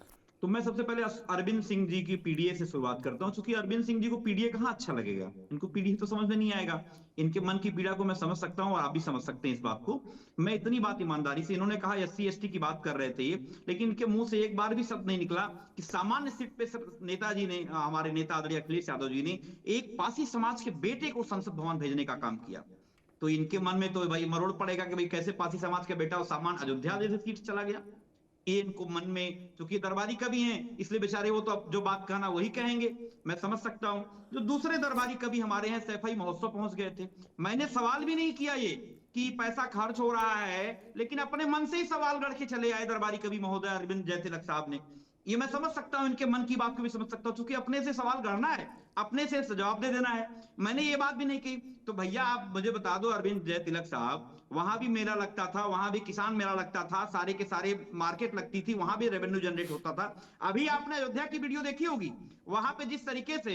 तो मैं सबसे पहले अरविंद सिंह जी की पीडीए से शुरुआत करता हूं। चूंकि अरविंद सिंह जी को पीडीए कहां अच्छा लगेगा, इनको पीडीए तो समझ में नहीं आएगा। इनके मन की पीड़ा को मैं समझ सकता हूं और आप भी समझ सकते हैं इस बात को। मैं इतनी बात ईमानदारी से, इन्होंने कहा SC ST की बात कर रहे थे ये, लेकिन इनके मुंह से एक बार भी शब्द नहीं निकला कि सामान्य सीट पे नेताजी ने, हमारे नेता आदरणीय अखिलेश यादव जी ने एक पासी समाज के बेटे को संसद भवन भेजने का काम किया। तो इनके मन में तो भाई मरोड़ पड़ेगा कि भाई कैसे पासी समाज के बेटा और सामान्य अयोध्या जैसे सीट चला गया। ये इनको मन में, चूंकि दरबारी कवि हैं इसलिए बेचारे वो तो जो बात कहना वही कहेंगे, मैं समझ सकता हूं। जो दूसरे दरबारी कवि हमारे हैं सैफई महोत्सव पहुंच गए थे, मैंने सवाल भी नहीं किया ये कि पैसा खर्च हो रहा है, लेकिन अपने मन से ही सवाल रख के चले आए दरबारी कवि महोदय अरविंद जयतिलक साहब ने ये मैं समझ सकता हूं, इनके मन की बात को भी समझ सकता हूं, क्योंकि अपने से सवाल गढ़ना है, अपने से जवाब दे देना है। मैंने ये बात भी नहीं की। तो भैया आप मुझे बता दो, अरविंद जय तिलक साहब, वहां भी मेला लगता था, वहां भी किसान मेला लगता था, सारे के सारे मार्केट लगती थी, वहां भी रेवेन्यू जनरेट होता था। अभी आपने अयोध्या की वीडियो देखी होगी, वहां पे जिस तरीके से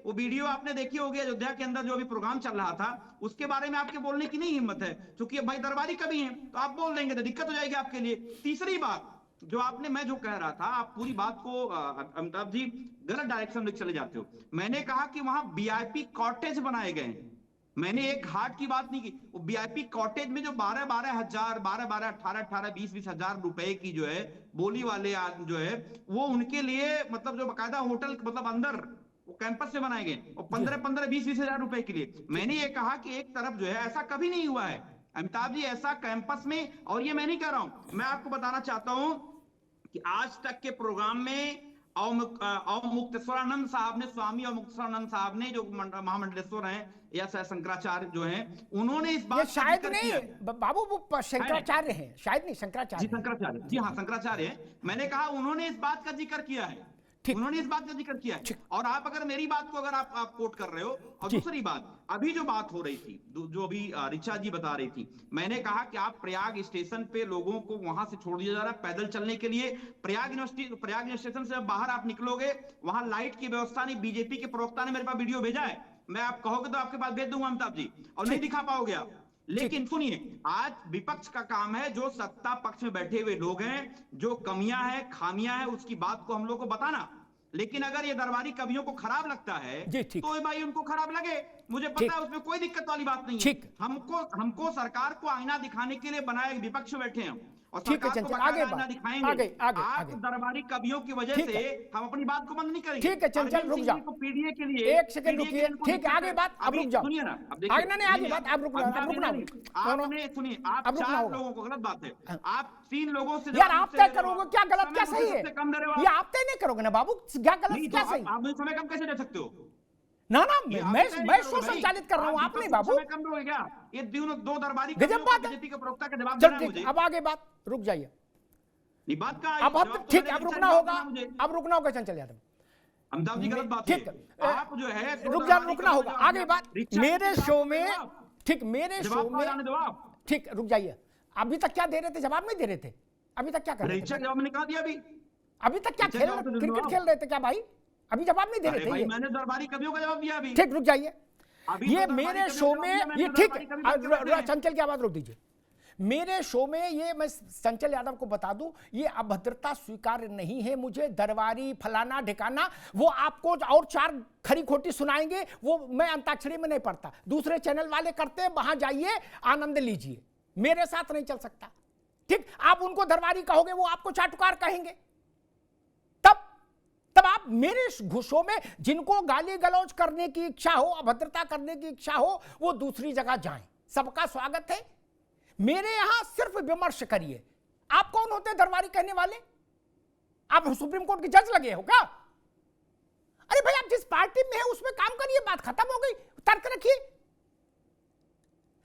वो वीडियो आपने देखी होगी, अयोध्या के अंदर जो भी प्रोग्राम चल रहा था, उसके बारे में आपके बोलने की नहीं हिम्मत है, क्योंकि भाई दरबारी कवि हैं, तो आप बोल देंगे तो दिक्कत हो जाएगी आपके लिए। तीसरी बात जो आपने, मैं जो कह रहा था, आप पूरी बात को अमिताभ जी गलत डायरेक्शन में चले जाते हो। मैंने कहा कि वहां वीआईपी कॉटेज बनाए गए हैं, मैंने एक घाट की बात नहीं की। वो वीआईपी कॉटेज में जो 12-12 हजार, 12-12, 18-18, 20-20 हजार रुपए की जो है बोली वाले जो है, वो उनके लिए मतलब जो बकायदा होटल मतलब अंदर वो कैंपस से बनाए गए, और 15-15, 20-20 हजार रुपए के लिए। मैंने ये कहा कि एक तरफ जो है ऐसा कभी नहीं हुआ है अमिताभ जी, ऐसा कैंपस में, और ये मैं नहीं कह रहा हूं, मैं आपको बताना चाहता हूं कि आज तक के प्रोग्राम में मुक्तेश्वरानंद साहब ने, स्वामी और मुक्तेश्वरानंद साहब ने, जो महामंडलेश्वर हैं या शंकराचार्य जो हैं, उन्होंने इस बात शायद नहीं बाबू, वो शंकराचार्य हैं, शायद नहीं शंकराचार्य, जी शंकराचार्य, जी हाँ शंकराचार्य हैं। मैंने कहा उन्होंने इस बात का जिक्र किया है, उन्होंने इस बात का जिक्र किया है। और आप अगर मेरी बात को अगर आप कोट कर रहे हो, और दूसरी बात, अभी जो बात हो रही थी, जो अभी ऋचा जी बता रही थी, मैंने कहा कि आप प्रयाग स्टेशन पे लोगों को वहां से छोड़ दिया जा रहा है पैदल चलने के लिए। प्रयाग स्टेशन से बाहर आप निकलोगे, वहां लाइट की व्यवस्था नहीं। बीजेपी के प्रवक्ता ने मेरे पास वीडियो भेजा है, मैं आप कहोगे तो आपके पास भेज दूंगा अमिताभ जी, और नहीं दिखा पाओगे आप। लेकिन सुनिए, आज विपक्ष का काम है, जो सत्ता पक्ष में बैठे हुए लोग हैं, जो कमियां हैं, खामियां हैं, उसकी बात को हम लोग को बताना। लेकिन अगर ये दरबारी कवियों को खराब लगता है तो भाई उनको खराब लगे, मुझे पता है, उसमें कोई दिक्कत वाली बात नहीं है। हमको सरकार को आईना दिखाने के लिए बनाए विपक्ष बैठे हैं, और सरकार को आईना दिखाएंगे। आप दरबारी कवियों की वजह से हम अपनी बात को बंद नहीं करेंगे। ठीक है, चल रुक जाओ, पीडीए के लिए एक सेकंड रुकिए, ठीक है आगे बात, अब रुक जाओ, सुनिए ना, आगे बात, आप रुकना, आपने सुनिए, आप 4 लोगों को, गलत बात है, आप 3 लोगों से यार आप तय करोगे क्या गलत क्या सही है, ये आप तय नहीं करोगे ना बाबू, क्या गलत क्या सही। आप मुझे समय कम कैसे दे सकते हो? ना मैं शो संचालित कर रहा हूं, आप नहीं बाबू। समय कम दोगे क्या? ये 2 दरबारी गजब बात है, बीजेपी के प्रवक्ता का जवाब देना है मुझे। अब आगे बात, रुक जाइए, बात का अब ठीक, अब रुकना होगा, अब रुकना होगा चंचल यादव, अमिताभ जी गलत बात ठीक, आप जो है रुकना होगा, आगे बात। मेरे शो में, ठीक, मेरे शो में, ठीक, रुक जाइए। अभी तक क्या दे रहे थे, जवाब नहीं दे रहे थे, अभी तक क्या कर रहे थे? जवाब मैंने कहा दिया अभी तक क्या क्रिकेट खेल रहे थे क्या भाई? अभी जवाब नहीं दे रहे थे। मैंने दरबारी कवियों का जवाब दिया अभी। ठीक, रुक जाइए, ये मेरे शो में, ये ठीक, चंचल की आवाज रोक दीजिए। मेरे शो में ये मैं चंचल यादव को बता दूं, ये अभद्रता स्वीकार नहीं है मुझे। दरबारी फलाना ढिकाना वो आपको और 4 खरी खोटी सुनाएंगे, वो मैं अंताक्षरी में नहीं पढ़ता, दूसरे चैनल वाले करते हैं, वहां जाइए आनंद लीजिए, मेरे साथ नहीं चल सकता। ठीक, आप उनको दरबारी कहोगे, वो आपको चाटुकार कहेंगे, तब आप मेरे शो में जिनको गाली गलौज करने की इच्छा हो, अभद्रता करने की इच्छा हो, वो दूसरी जगह जाएं, सबका स्वागत है। मेरे यहां सिर्फ विमर्श करिए। आप कौन होते हैं दरबारी कहने वाले? आप सुप्रीम कोर्ट के जज लगे हो क्या? अरे भाई आप जिस पार्टी में है उसमें काम करिए, बात खत्म हो गई, तर्क रखिए।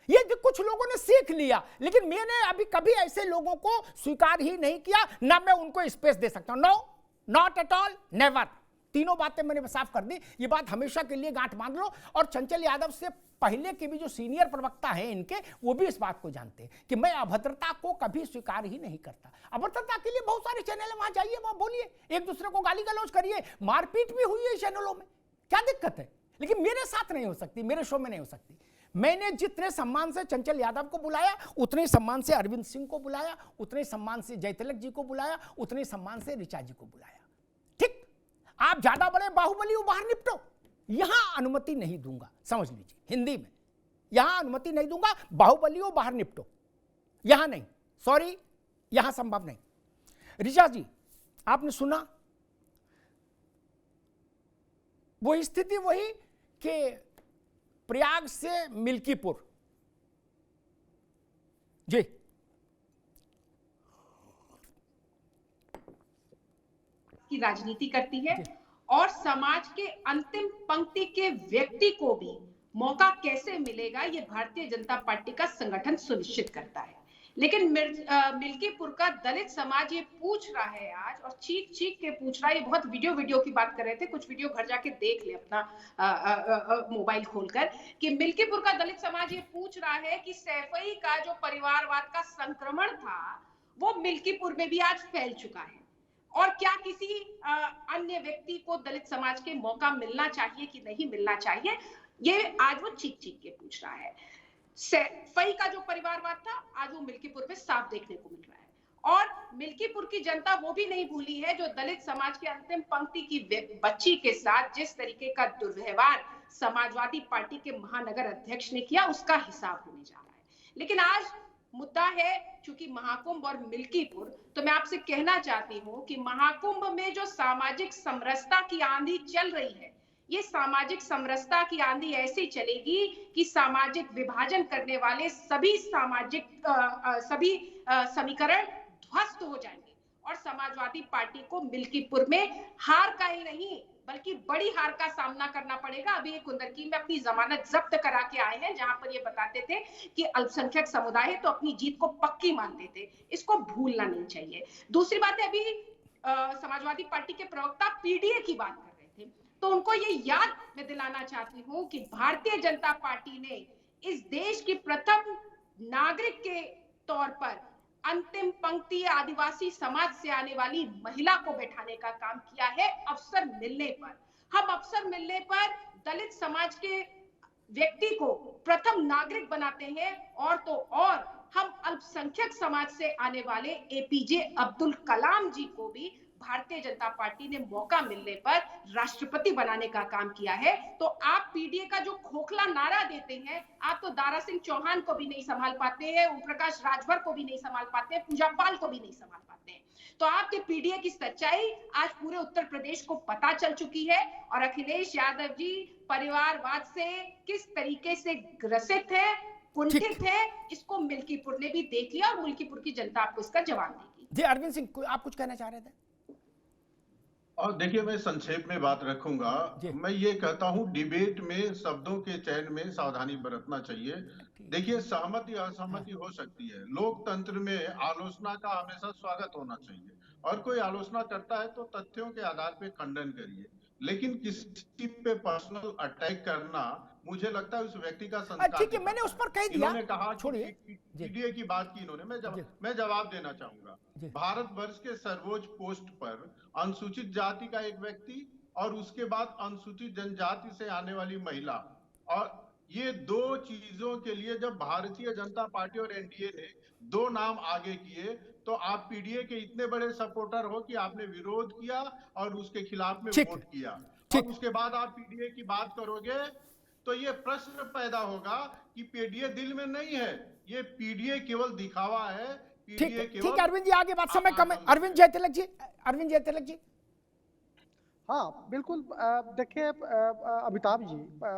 ये कुछ लोगों ने सीख लिया, लेकिन मैंने अभी कभी ऐसे लोगों को स्वीकार ही नहीं किया, ना मैं उनको स्पेस दे सकता हूं। No, not at all, never. तीनों बातें मैंने साफ कर दी, ये बात हमेशा के लिए गांठ बांध लो। और चंचल यादव से पहले के भी जो सीनियर प्रवक्ता हैं इनके, वो भी इस बात को जानते हैं कि मैं अभद्रता को कभी स्वीकार ही नहीं करता। अभद्रता के लिए बहुत सारे चैनल है, वहां जाइए, वहां बोलिए, एक दूसरे को गाली गलौज करिए, मारपीट भी हुई है चैनलों में, क्या दिक्कत है? लेकिन मेरे साथ नहीं हो सकती, मेरे शो में नहीं हो सकती। मैंने जितने सम्मान से चंचल यादव को बुलाया, उतने सम्मान से अरविंद सिंह को बुलाया, उतने सम्मान से जय तिलक जी को बुलाया, उतने सम्मान से ऋचा जी को बुलाया। ठीक, आप ज्यादा बड़े बाहुबली बाहर निपटो, यहां अनुमति नहीं दूंगा, समझ लीजिए हिंदी में, यहां अनुमति नहीं दूंगा। बाहुबलियों बाहर निपटो, यहां नहीं, सॉरी, यहां संभव नहीं। ऋचा जी, आपने सुना वो स्थिति वही कि प्रयाग से मिल्कीपुर, जी की राजनीति करती है, और समाज के अंतिम पंक्ति के व्यक्ति को भी मौका कैसे मिलेगा, ये भारतीय जनता पार्टी का संगठन सुनिश्चित करता है। लेकिन मिल्कीपुर का दलित समाज ये पूछ रहा है आज, और चीख चीख के पूछ रहा है। ये बहुत वीडियो की बात कर रहे थे, कुछ वीडियो घर जाके देख ले अपना मोबाइल खोलकर, कि मिल्कीपुर का दलित समाज ये पूछ रहा है कि सैफई का जो परिवारवाद का संक्रमण था वो मिल्कीपुर में भी आज फैल चुका है, और क्या किसी अन्य व्यक्ति को दलित समाज के मौका मिलना चाहिए कि नहीं मिलना चाहिए, ये आज वो चीख चीख के पूछ रहा है। सैफई का जो परिवारवाद था आज वो मिल्कीपुर में साफ देखने को मिल रहा है, और मिल्कीपुर की जनता वो भी नहीं भूली है जो दलित समाज के अंतिम पंक्ति की बच्ची के साथ जिस तरीके का दुर्व्यवहार समाजवादी पार्टी के महानगर अध्यक्ष ने किया, उसका हिसाब होने जा रहा है। लेकिन आज मुद्दा है चूंकि महाकुंभ और मिल्कीपुर, तो मैं आपसे कहना चाहती हूँ कि महाकुंभ में जो सामाजिक समरसता की आंधी चल रही है, ये सामाजिक समरसता की आंधी ऐसे चलेगी कि सामाजिक विभाजन करने वाले सभी समीकरण ध्वस्त हो जाएंगे, और समाजवादी पार्टी को मिल्कीपुर में हार का ही नहीं बल्कि बड़ी हार का सामना करना पड़ेगा। अभी एक कुंदरकी में अपनी जमानत जब्त करा के आए हैं, जहां पर ये बताते थे कि अल्पसंख्यक समुदाय है तो अपनी जीत को पक्की मानते थे, इसको भूलना नहीं चाहिए। दूसरी बात है, अभी समाजवादी पार्टी के प्रवक्ता पीडीए की बात कर रहे थे, तो उनको ये याद मैं दिलाना चाहती हूँ कि भारतीय जनता पार्टी ने इस देश की प्रथम नागरिक के तौर पर अंतिम पंक्ति आदिवासी समाज से आने वाली महिला को बैठाने का काम किया है। अवसर मिलने पर, हम अवसर मिलने पर दलित समाज के व्यक्ति को प्रथम नागरिक बनाते हैं, और तो और हम अल्पसंख्यक समाज से आने वाले एपीजे अब्दुल कलाम जी को भी भारतीय जनता पार्टी ने मौका मिलने पर राष्ट्रपति बनाने का काम किया है। तो आप पीडीए का जो खोखला नारा देते हैं, आप तो दारा सिंह चौहान को भी नहीं संभाल पाते हैं, ओम प्रकाश राजभर को भी नहीं संभाल पाते हैं, पूजा पाल को भी नहीं संभाल पाते हैं। तो आपके पीडीए की सच्चाई आज पूरे उत्तर प्रदेश को पता चल चुकी है, और अखिलेश यादव जी परिवारवाद से किस तरीके से ग्रसित है, कुंठित है, इसको मिल्कीपुर ने भी देख लिया, और मिल्कीपुर की जनता आपको इसका जवाब देगी। जी अरविंद सिंह, आप कुछ कहना चाह रहे थे? और देखिए, मैं संक्षेप में बात रखूंगा। मैं ये कहता हूं, डिबेट में शब्दों के चयन में सावधानी बरतना चाहिए। देखिए, सहमति असहमति हो सकती है, लोकतंत्र में आलोचना का हमेशा स्वागत होना चाहिए, और कोई आलोचना करता है तो तथ्यों के आधार पे खंडन करिए, लेकिन किसी पे पर्सनल अटैक करना, मुझे लगता है उस व्यक्ति का संस्कार। ठीक है, मैंने उस पर कह दिया, इन्होंने कहा, छोड़िए, पीडीए की बात की इन्होंने, मैं जवाब देना चाहूंगा। भारतवर्ष के सर्वोच्च पोस्ट पर अनुसूचित जाति का एक व्यक्ति, और उसके बाद अनुसूचित जनजाति से आने वाली महिला, और ये दो चीजों के लिए जब भारतीय जनता पार्टी और एनडीए ने दो नाम आगे किए, तो आप पीडीए के इतने बड़े सपोर्टर हो कि आपने विरोध किया और उसके खिलाफ में वोट किया, और उसके बाद आप पीडीए की बात करोगे तो ये प्रश्न पैदा होगा कि पीडीए दिल में नहीं है, ये पीडीए केवल दिखावा है। ठीक अरविंद जी, आगे बात, समय कम है। अरविंद जयतिलक जी। हाँ बिल्कुल, देखिए अमिताभ जी,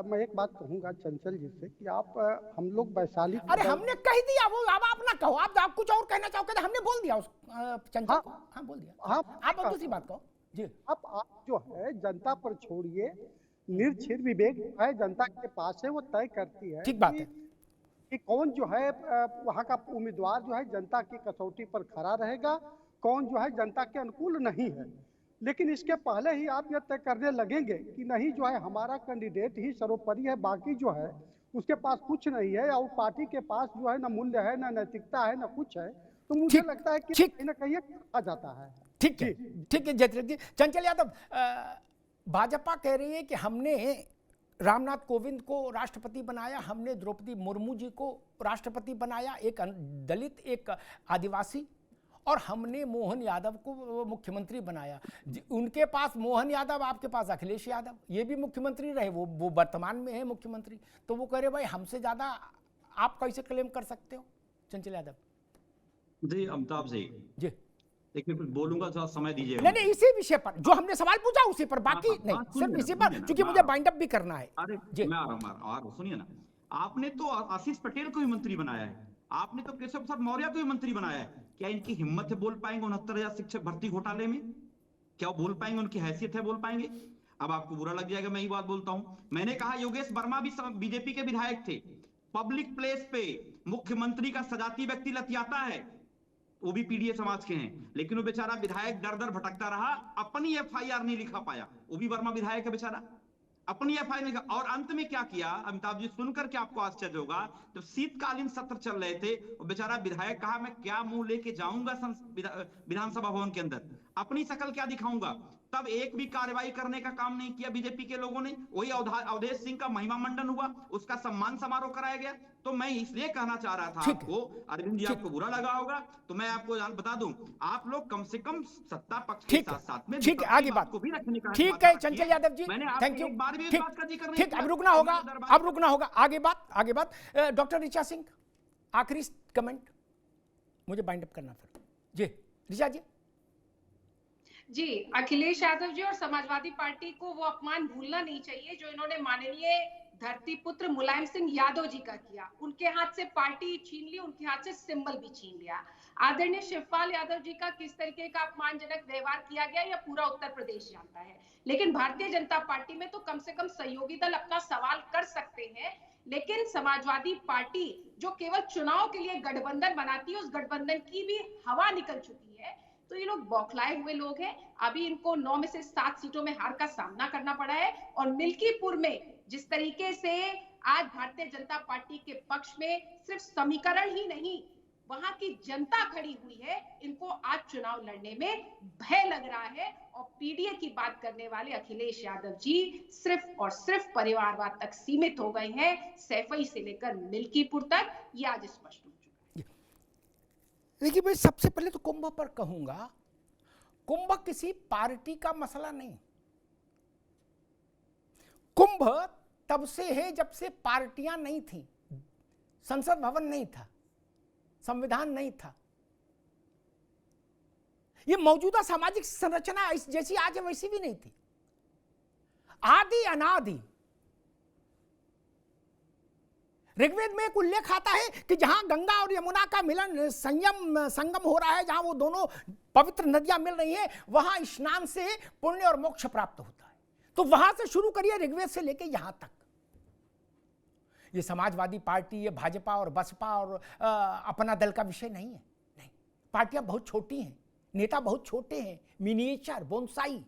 मैं एक बात कहूंगा चंचल जी से कि आप हम लोग वैशाली, अरे हमने कह दिया, वो अब आप ना कहो, आप कुछ और कहना चाहोगे तो हमने बोल दिया उस चंचल को। हाँ बोल दिया, हाँ आप दूसरी बात कहो जी। अब आप जो है जनता पर छोड़िए, निर्छिर विवेक है जनता के पास है, वो तय करती है, ठीक बात है, कि कौन जो है वहाँ का उम्मीदवार जो है जनता की कसौटी पर खड़ा रहेगा, कौन जो है जनता के अनुकूल नहीं है। लेकिन इसके पहले ही आप यह तय करने लगेंगे कि नहीं जो है हमारा कैंडिडेट ही सर्वोपरि है, बाकी जो है उसके पास कुछ नहीं है, और पार्टी के पास जो है ना मूल्य है, ना नैतिकता है, ना कुछ है, तो मुझे लगता है कि कहीं ना कहीं आ जाता है। ठीक है जयतिलक जी। चंचल यादव, भाजपा कह रही है कि हमने रामनाथ कोविंद को राष्ट्रपति बनाया, हमने द्रौपदी मुर्मू जी को राष्ट्रपति बनाया, एक दलित, एक आदिवासी, और हमने मोहन यादव को मुख्यमंत्री बनाया। उनके पास मोहन यादव, आपके पास अखिलेश यादव, ये भी मुख्यमंत्री रहे, वो वर्तमान में है मुख्यमंत्री, तो वो कह रहे भाई हमसे ज्यादा आप कैसे क्लेम कर सकते हो? चंचल यादव जी। अमिताभ जी देखिए, कुछ बोलूंगा, थोड़ा समय दीजिए। नहीं, इसी विषय पर जो हमने सवाल पूछा उसी पर, बाकी नहीं, सिर्फ इसी पर, क्योंकि मुझे बाइंड अप भी करना है। अरे मैं आ रहा हूँ, सुनिए ना, आपने तो आशीष पटेल को भी मंत्री बनाया है, आपने तो केशव प्रसाद मौर्य को भी मंत्री बनाया है। क्या इनकी हिम्मत है बोल पाएंगे 69,000 शिक्षक भर्ती घोटाले में? क्या वो बोल पाएंगे? उनकी हैसियत है बोल पाएंगे? अब आपको बुरा लग जाएगा, मैं ही बात बोलता हूं। मैंने कहा योगेश वर्मा भी बीजेपी के विधायक थे, पब्लिक प्लेस पे मुख्यमंत्री का सजाती व्यक्ति लतियाता है, वो भी पीडीए समाज के हैं, लेकिन वो बेचारा विधायक दर दर भटकता रहा, अपनी एफआईआर नहीं लिखा पाया। वो भी वर्मा विधायक है बेचारा, अपनी एफआईआर नहीं लिखा। और अंत में क्या किया अमिताभ जी, सुनकर के आपको आश्चर्य होगा, जब शीतकालीन सत्र चल रहे थे, वो बेचारा विधायक कहा मैं क्या मुंह लेके जाऊंगा विधानसभा भवन के अंदर, अपनी शकल क्या दिखाऊंगा। तब एक भी कार्रवाई करने का काम नहीं किया बीजेपी के लोगों ने। वही अवधेश सिंह का महिमा मंडन हुआ, उसका सम्मान समारोह कराया गया। तो मैं इसलिए कहना चाह रहा था आपको, अरविंद जी आपको बुरा लगा होगा तो मैं आपको बता दूं, आप लोग कम से कम सत्ता पक्ष के साथ साथ में ठीक है, आगे बात को भी रखने का, ठीक है चंचल यादव जी, थैंक यू। एक बार भी इस बात का जिक्र नहीं ठीक, अब रुकना होगा, आगे बात। डॉक्टर ऋचा सिंह, आखिरी कमेंट, मुझे बाइंड अप करना फिर जी। ऋचा जी, अखिलेश यादव जी और समाजवादी पार्टी को वो अपमान भूलना नहीं चाहिए जो इन्होंने माननीय धरती पुत्र मुलायम सिंह यादव जी का किया। उनके हाथ से पार्टी छीन ली, उनके हाथ से सिंबल भी छीन लिया। आदरणीय शिवपाल यादव जी का किस तरीके का अपमानजनक व्यवहार किया गया यह पूरा उत्तर प्रदेश जानता है, लेकिन भारतीय जनता पार्टी में तो कम से कम सहयोगी दल अपना सवाल कर सकते हैं। लेकिन समाजवादी पार्टी जो केवल चुनाव के लिए गठबंधन बनाती है, उस गठबंधन की भी हवा निकल चुकी है। तो ये लोग बौखलाए हुए लोग हैं। अभी इनको 9 में से 7 सीटों में हार का सामना करना पड़ा है, और मिल्कीपुर में जिस तरीके से आज भारतीय जनता पार्टी के पक्ष में सिर्फ समीकरण ही नहीं, वहां की जनता खड़ी हुई है, इनको आज चुनाव लड़ने में भय लग रहा है। और पीडीए की बात करने वाले अखिलेश यादव जी सिर्फ और सिर्फ परिवारवाद तक सीमित हो गए हैं, सैफई से लेकर मिल्कीपुर तक, ये आज स्पष्ट हो चुका है। देखिए मैं सबसे पहले तो कुंभ पर कहूंगा, कुंभ किसी पार्टी का मसला नहीं। कुंभ तब से है जब से पार्टियां नहीं थी, संसद भवन नहीं था, संविधान नहीं था। ये मौजूदा सामाजिक संरचना जैसी आज है वैसी भी नहीं थी। आदि अनादि ऋग्वेद में एक उल्लेख आता है कि जहां गंगा और यमुना का मिलन संगम हो रहा है, जहां वो दोनों पवित्र नदियां मिल रही हैं, वहां स्नान से पुण्य और मोक्ष प्राप्त होता है। तो वहां से शुरू करिए, ऋग्वेद से लेके यहां तक। ये समाजवादी पार्टी, ये भाजपा और बसपा और अपना दल का विषय नहीं है। नहीं, पार्टियां बहुत छोटी हैं, नेता बहुत छोटे हैं, मिनिएचर, बोनसाई।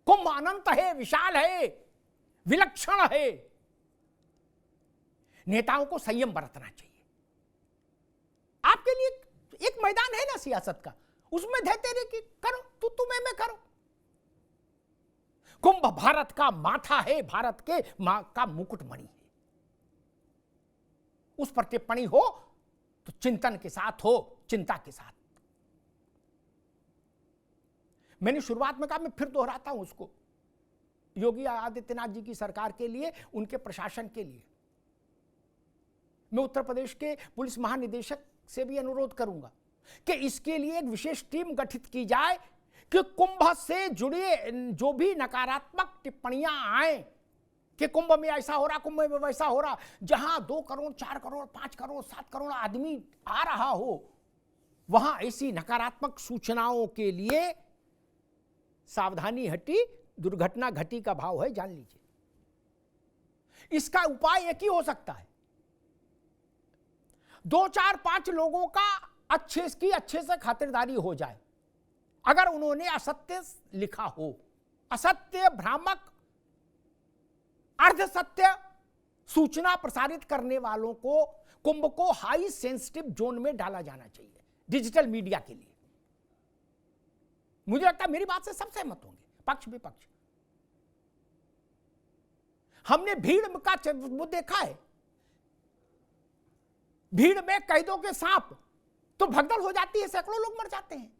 कुंभ अनंत है, विशाल है, विलक्षण है। नेताओं को संयम बरतना चाहिए। आपके लिए एक मैदान है ना सियासत का, उसमें देते रहे कि करो, तू मैं करो। कुंभ भारत का माथा है, भारत के मां का मुकुटमणि है। उस पर टिप्पणी हो तो चिंतन के साथ हो, चिंता के साथ। मैंने शुरुआत में कहा, मैं फिर दोहराता हूं उसको, योगी आदित्यनाथ जी की सरकार के लिए, उनके प्रशासन के लिए। मैं उत्तर प्रदेश के पुलिस महानिदेशक से भी अनुरोध करूंगा कि इसके लिए एक विशेष टीम गठित की जाए कि कुंभ से जुड़े जो भी नकारात्मक टिप्पणियां आए कि कुंभ में ऐसा हो रहा, कुंभ में वैसा हो रहा, जहां 2 करोड़, 4 करोड़, 5 करोड़, 7 करोड़ आदमी आ रहा हो, वहां ऐसी नकारात्मक सूचनाओं के लिए सावधानी हटी, दुर्घटना घटी का भाव है, जान लीजिए। इसका उपाय एक ही हो सकता है, 2, 4, 5 लोगों का अच्छे से खातिरदारी हो जाए। अगर उन्होंने असत्य लिखा हो, असत्य, भ्रामक, अर्धसत्य सूचना प्रसारित करने वालों को कुंभ को हाई सेंसिटिव जोन में डाला जाना चाहिए डिजिटल मीडिया के लिए। मुझे लगता है मेरी बात से सब सहमत होंगे, पक्ष विपक्ष। हमने भीड़ का वो देखा है, भीड़ में कैदों के सांप तो भगदड़ हो जाती है, सैकड़ों लोग मर जाते हैं।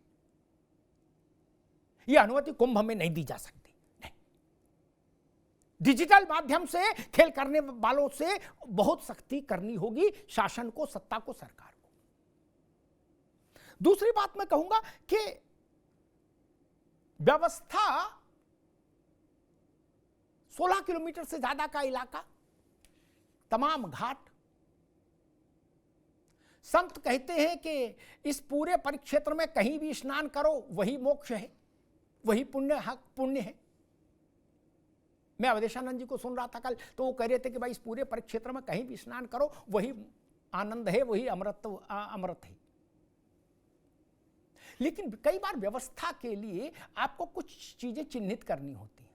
यह अनुमति कुंभ में नहीं दी जा सकती। नहीं, डिजिटल माध्यम से खेल करने वालों से बहुत सख्ती करनी होगी, शासन को, सत्ता को, सरकार को। दूसरी बात मैं कहूंगा कि व्यवस्था 16 किलोमीटर से ज्यादा का इलाका, तमाम घाट, संत कहते हैं कि इस पूरे परिक्षेत्र में कहीं भी स्नान करो वही मोक्ष है, वही पुण्य है। मैं अवधेशानंद जी को सुन रहा था कल, तो वो कह रहे थे कि भाई इस पूरे परिक्षेत्र में कहीं भी स्नान करो वही आनंद है, वही अमृत है। लेकिन कई बार व्यवस्था के लिए आपको कुछ चीजें चिन्हित करनी होती हैं।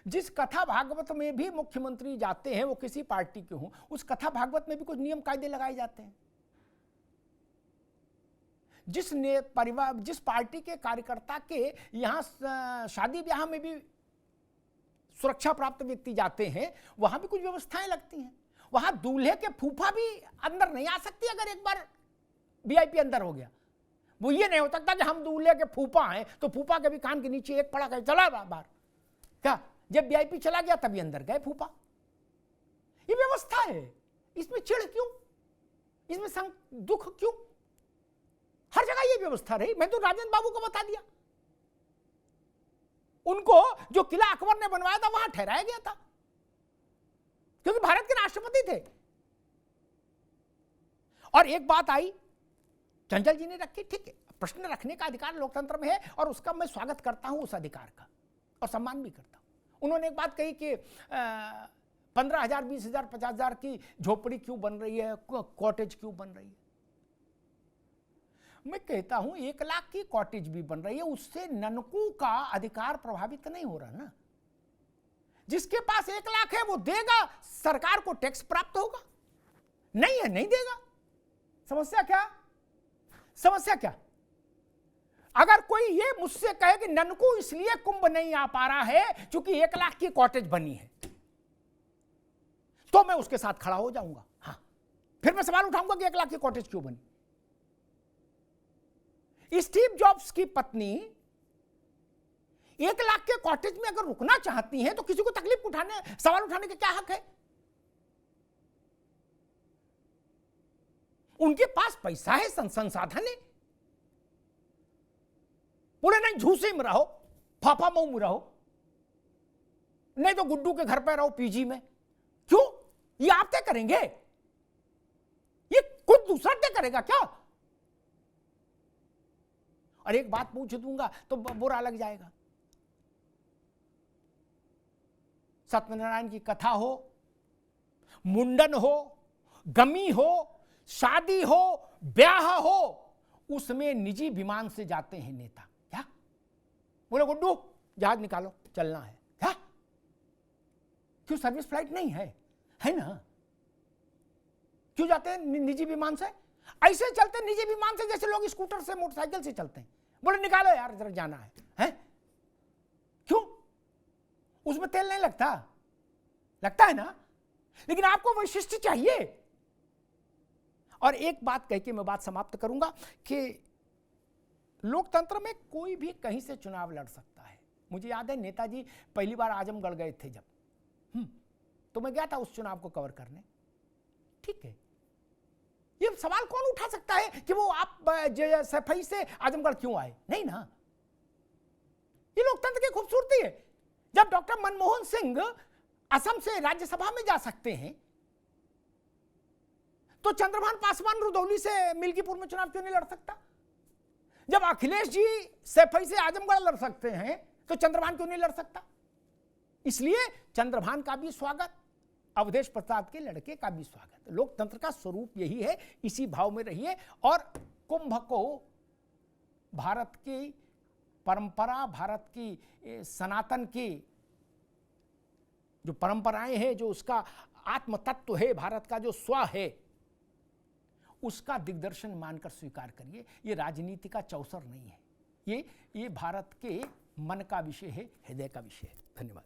जिस कथा भागवत में भी मुख्यमंत्री जाते हैं, वो किसी पार्टी के हों, उस कथा भागवत में भी कुछ नियम कायदे लगाए जाते हैं। जिस पार्टी के कार्यकर्ता के यहां शादी ब्याह में भी सुरक्षा प्राप्त व्यक्ति जाते हैं, वहां भी कुछ व्यवस्थाएं लगती हैं। वहां दूल्हे के फूफा भी अंदर नहीं आ सकती अगर एक बार वीआईपी अंदर हो गया। वो ये नहीं हो सकता कि हम दूल्हे के फूफा हैं तो फूफा के भी कान के नीचे एक पड़ा कर चला बाहर। क्या जब वीआईपी चला गया तभी अंदर गए फूफा? ये व्यवस्था है। इसमें चिढ़ क्यों? इसमें दुख क्यों? हर जगह ये व्यवस्था रही। मैं तो राजेंद्र बाबू को बता दिया, उनको जो किला अकबर ने बनवाया था वहां ठहराया गया था, क्योंकि भारत के राष्ट्रपति थे। और एक बात आई, चंचल जी ने रखी, ठीक है, प्रश्न रखने का अधिकार लोकतंत्र में है और उसका मैं स्वागत करता हूं, उस अधिकार का, और सम्मान भी करता हूं। उन्होंने एक बात कही कि 15,000, 20,000, 50,000 की झोपड़ी क्यों बन रही है, कॉटेज क्यों बन रही है। मैं कहता हूं 1 लाख की कॉटेज भी बन रही है, उससे ननकू का अधिकार प्रभावित नहीं हो रहा ना। जिसके पास 1 लाख है वो देगा, सरकार को टैक्स प्राप्त होगा। नहीं है, नहीं देगा। समस्या क्या? समस्या क्या? अगर कोई ये मुझसे कहे कि ननकू इसलिए कुंभ नहीं आ पा रहा है क्योंकि 1 लाख की कॉटेज बनी है, तो मैं उसके साथ खड़ा हो जाऊंगा। हाँ, फिर मैं सवाल उठाऊंगा कि 1 लाख की कॉटेज क्यों बनी। स्टीव जॉब्स की पत्नी 1 लाख के कॉटेज में अगर रुकना चाहती हैं तो किसी को तकलीफ उठाने, सवाल उठाने का क्या हक है? उनके पास पैसा है, संसाधन है। बोले नहीं झूसे में रहो, फाफा मऊ में रहो, नहीं तो गुड्डू के घर पे रहो, पीजी में। क्यों? ये आप तय करेंगे? ये कुछ दूसरा तय करेगा क्या? और एक बात पूछ दूंगा तो बुरा लग जाएगा। सत्यनारायण की कथा हो, मुंडन हो, गमी हो, शादी हो, ब्याह हो, उसमें निजी विमान से जाते हैं नेता। क्या बोले गुड्डू जहाज निकालो, चलना है। क्या क्यों सर्विस फ्लाइट नहीं है? है ना? क्यों जाते हैं निजी विमान से? ऐसे चलते हैं निजी विमान से जैसे लोग स्कूटर से, मोटरसाइकिल से चलते हैं। बोले निकालो यार जरा जाना है, हैं? क्यों? उसमें तेल नहीं लगता? लगता है ना? लेकिन आपको वैशिष्ट चाहिए। और एक बात कह के मैं बात समाप्त करूंगा कि लोकतंत्र में कोई भी कहीं से चुनाव लड़ सकता है। मुझे याद है नेताजी पहली बार आजमगढ़ गए थे जब, तो मैं गया था उस चुनाव को कवर करने। ठीक है, ये सवाल कौन उठा सकता है कि वो आप सफाई से आजमगढ़ क्यों आए? नहीं ना। ये लोकतंत्र की खूबसूरती है। जब डॉक्टर मनमोहन सिंह असम से राज्यसभा में जा सकते हैं तो चंद्रभान पासवान रुदौली से मिल्कीपुर में चुनाव क्यों नहीं लड़ सकता? जब अखिलेश जी सफाई से आजमगढ़ लड़ सकते हैं तो चंद्रभान क्यों नहीं लड़ सकता? इसलिए चंद्रभान का भी स्वागत, अवधेश प्रसाद के लड़के का भी स्वागत। लोकतंत्र का स्वरूप यही है, इसी भाव में रहिए। और कुंभ को भारत की परंपरा, भारत की सनातन की जो परंपराएं हैं, जो उसका आत्म तत्व है, भारत का जो स्व है, उसका दिग्दर्शन मानकर स्वीकार करिए। ये राजनीति का चौसर नहीं है, ये भारत के मन का विषय है, हृदय का विषय है। धन्यवाद।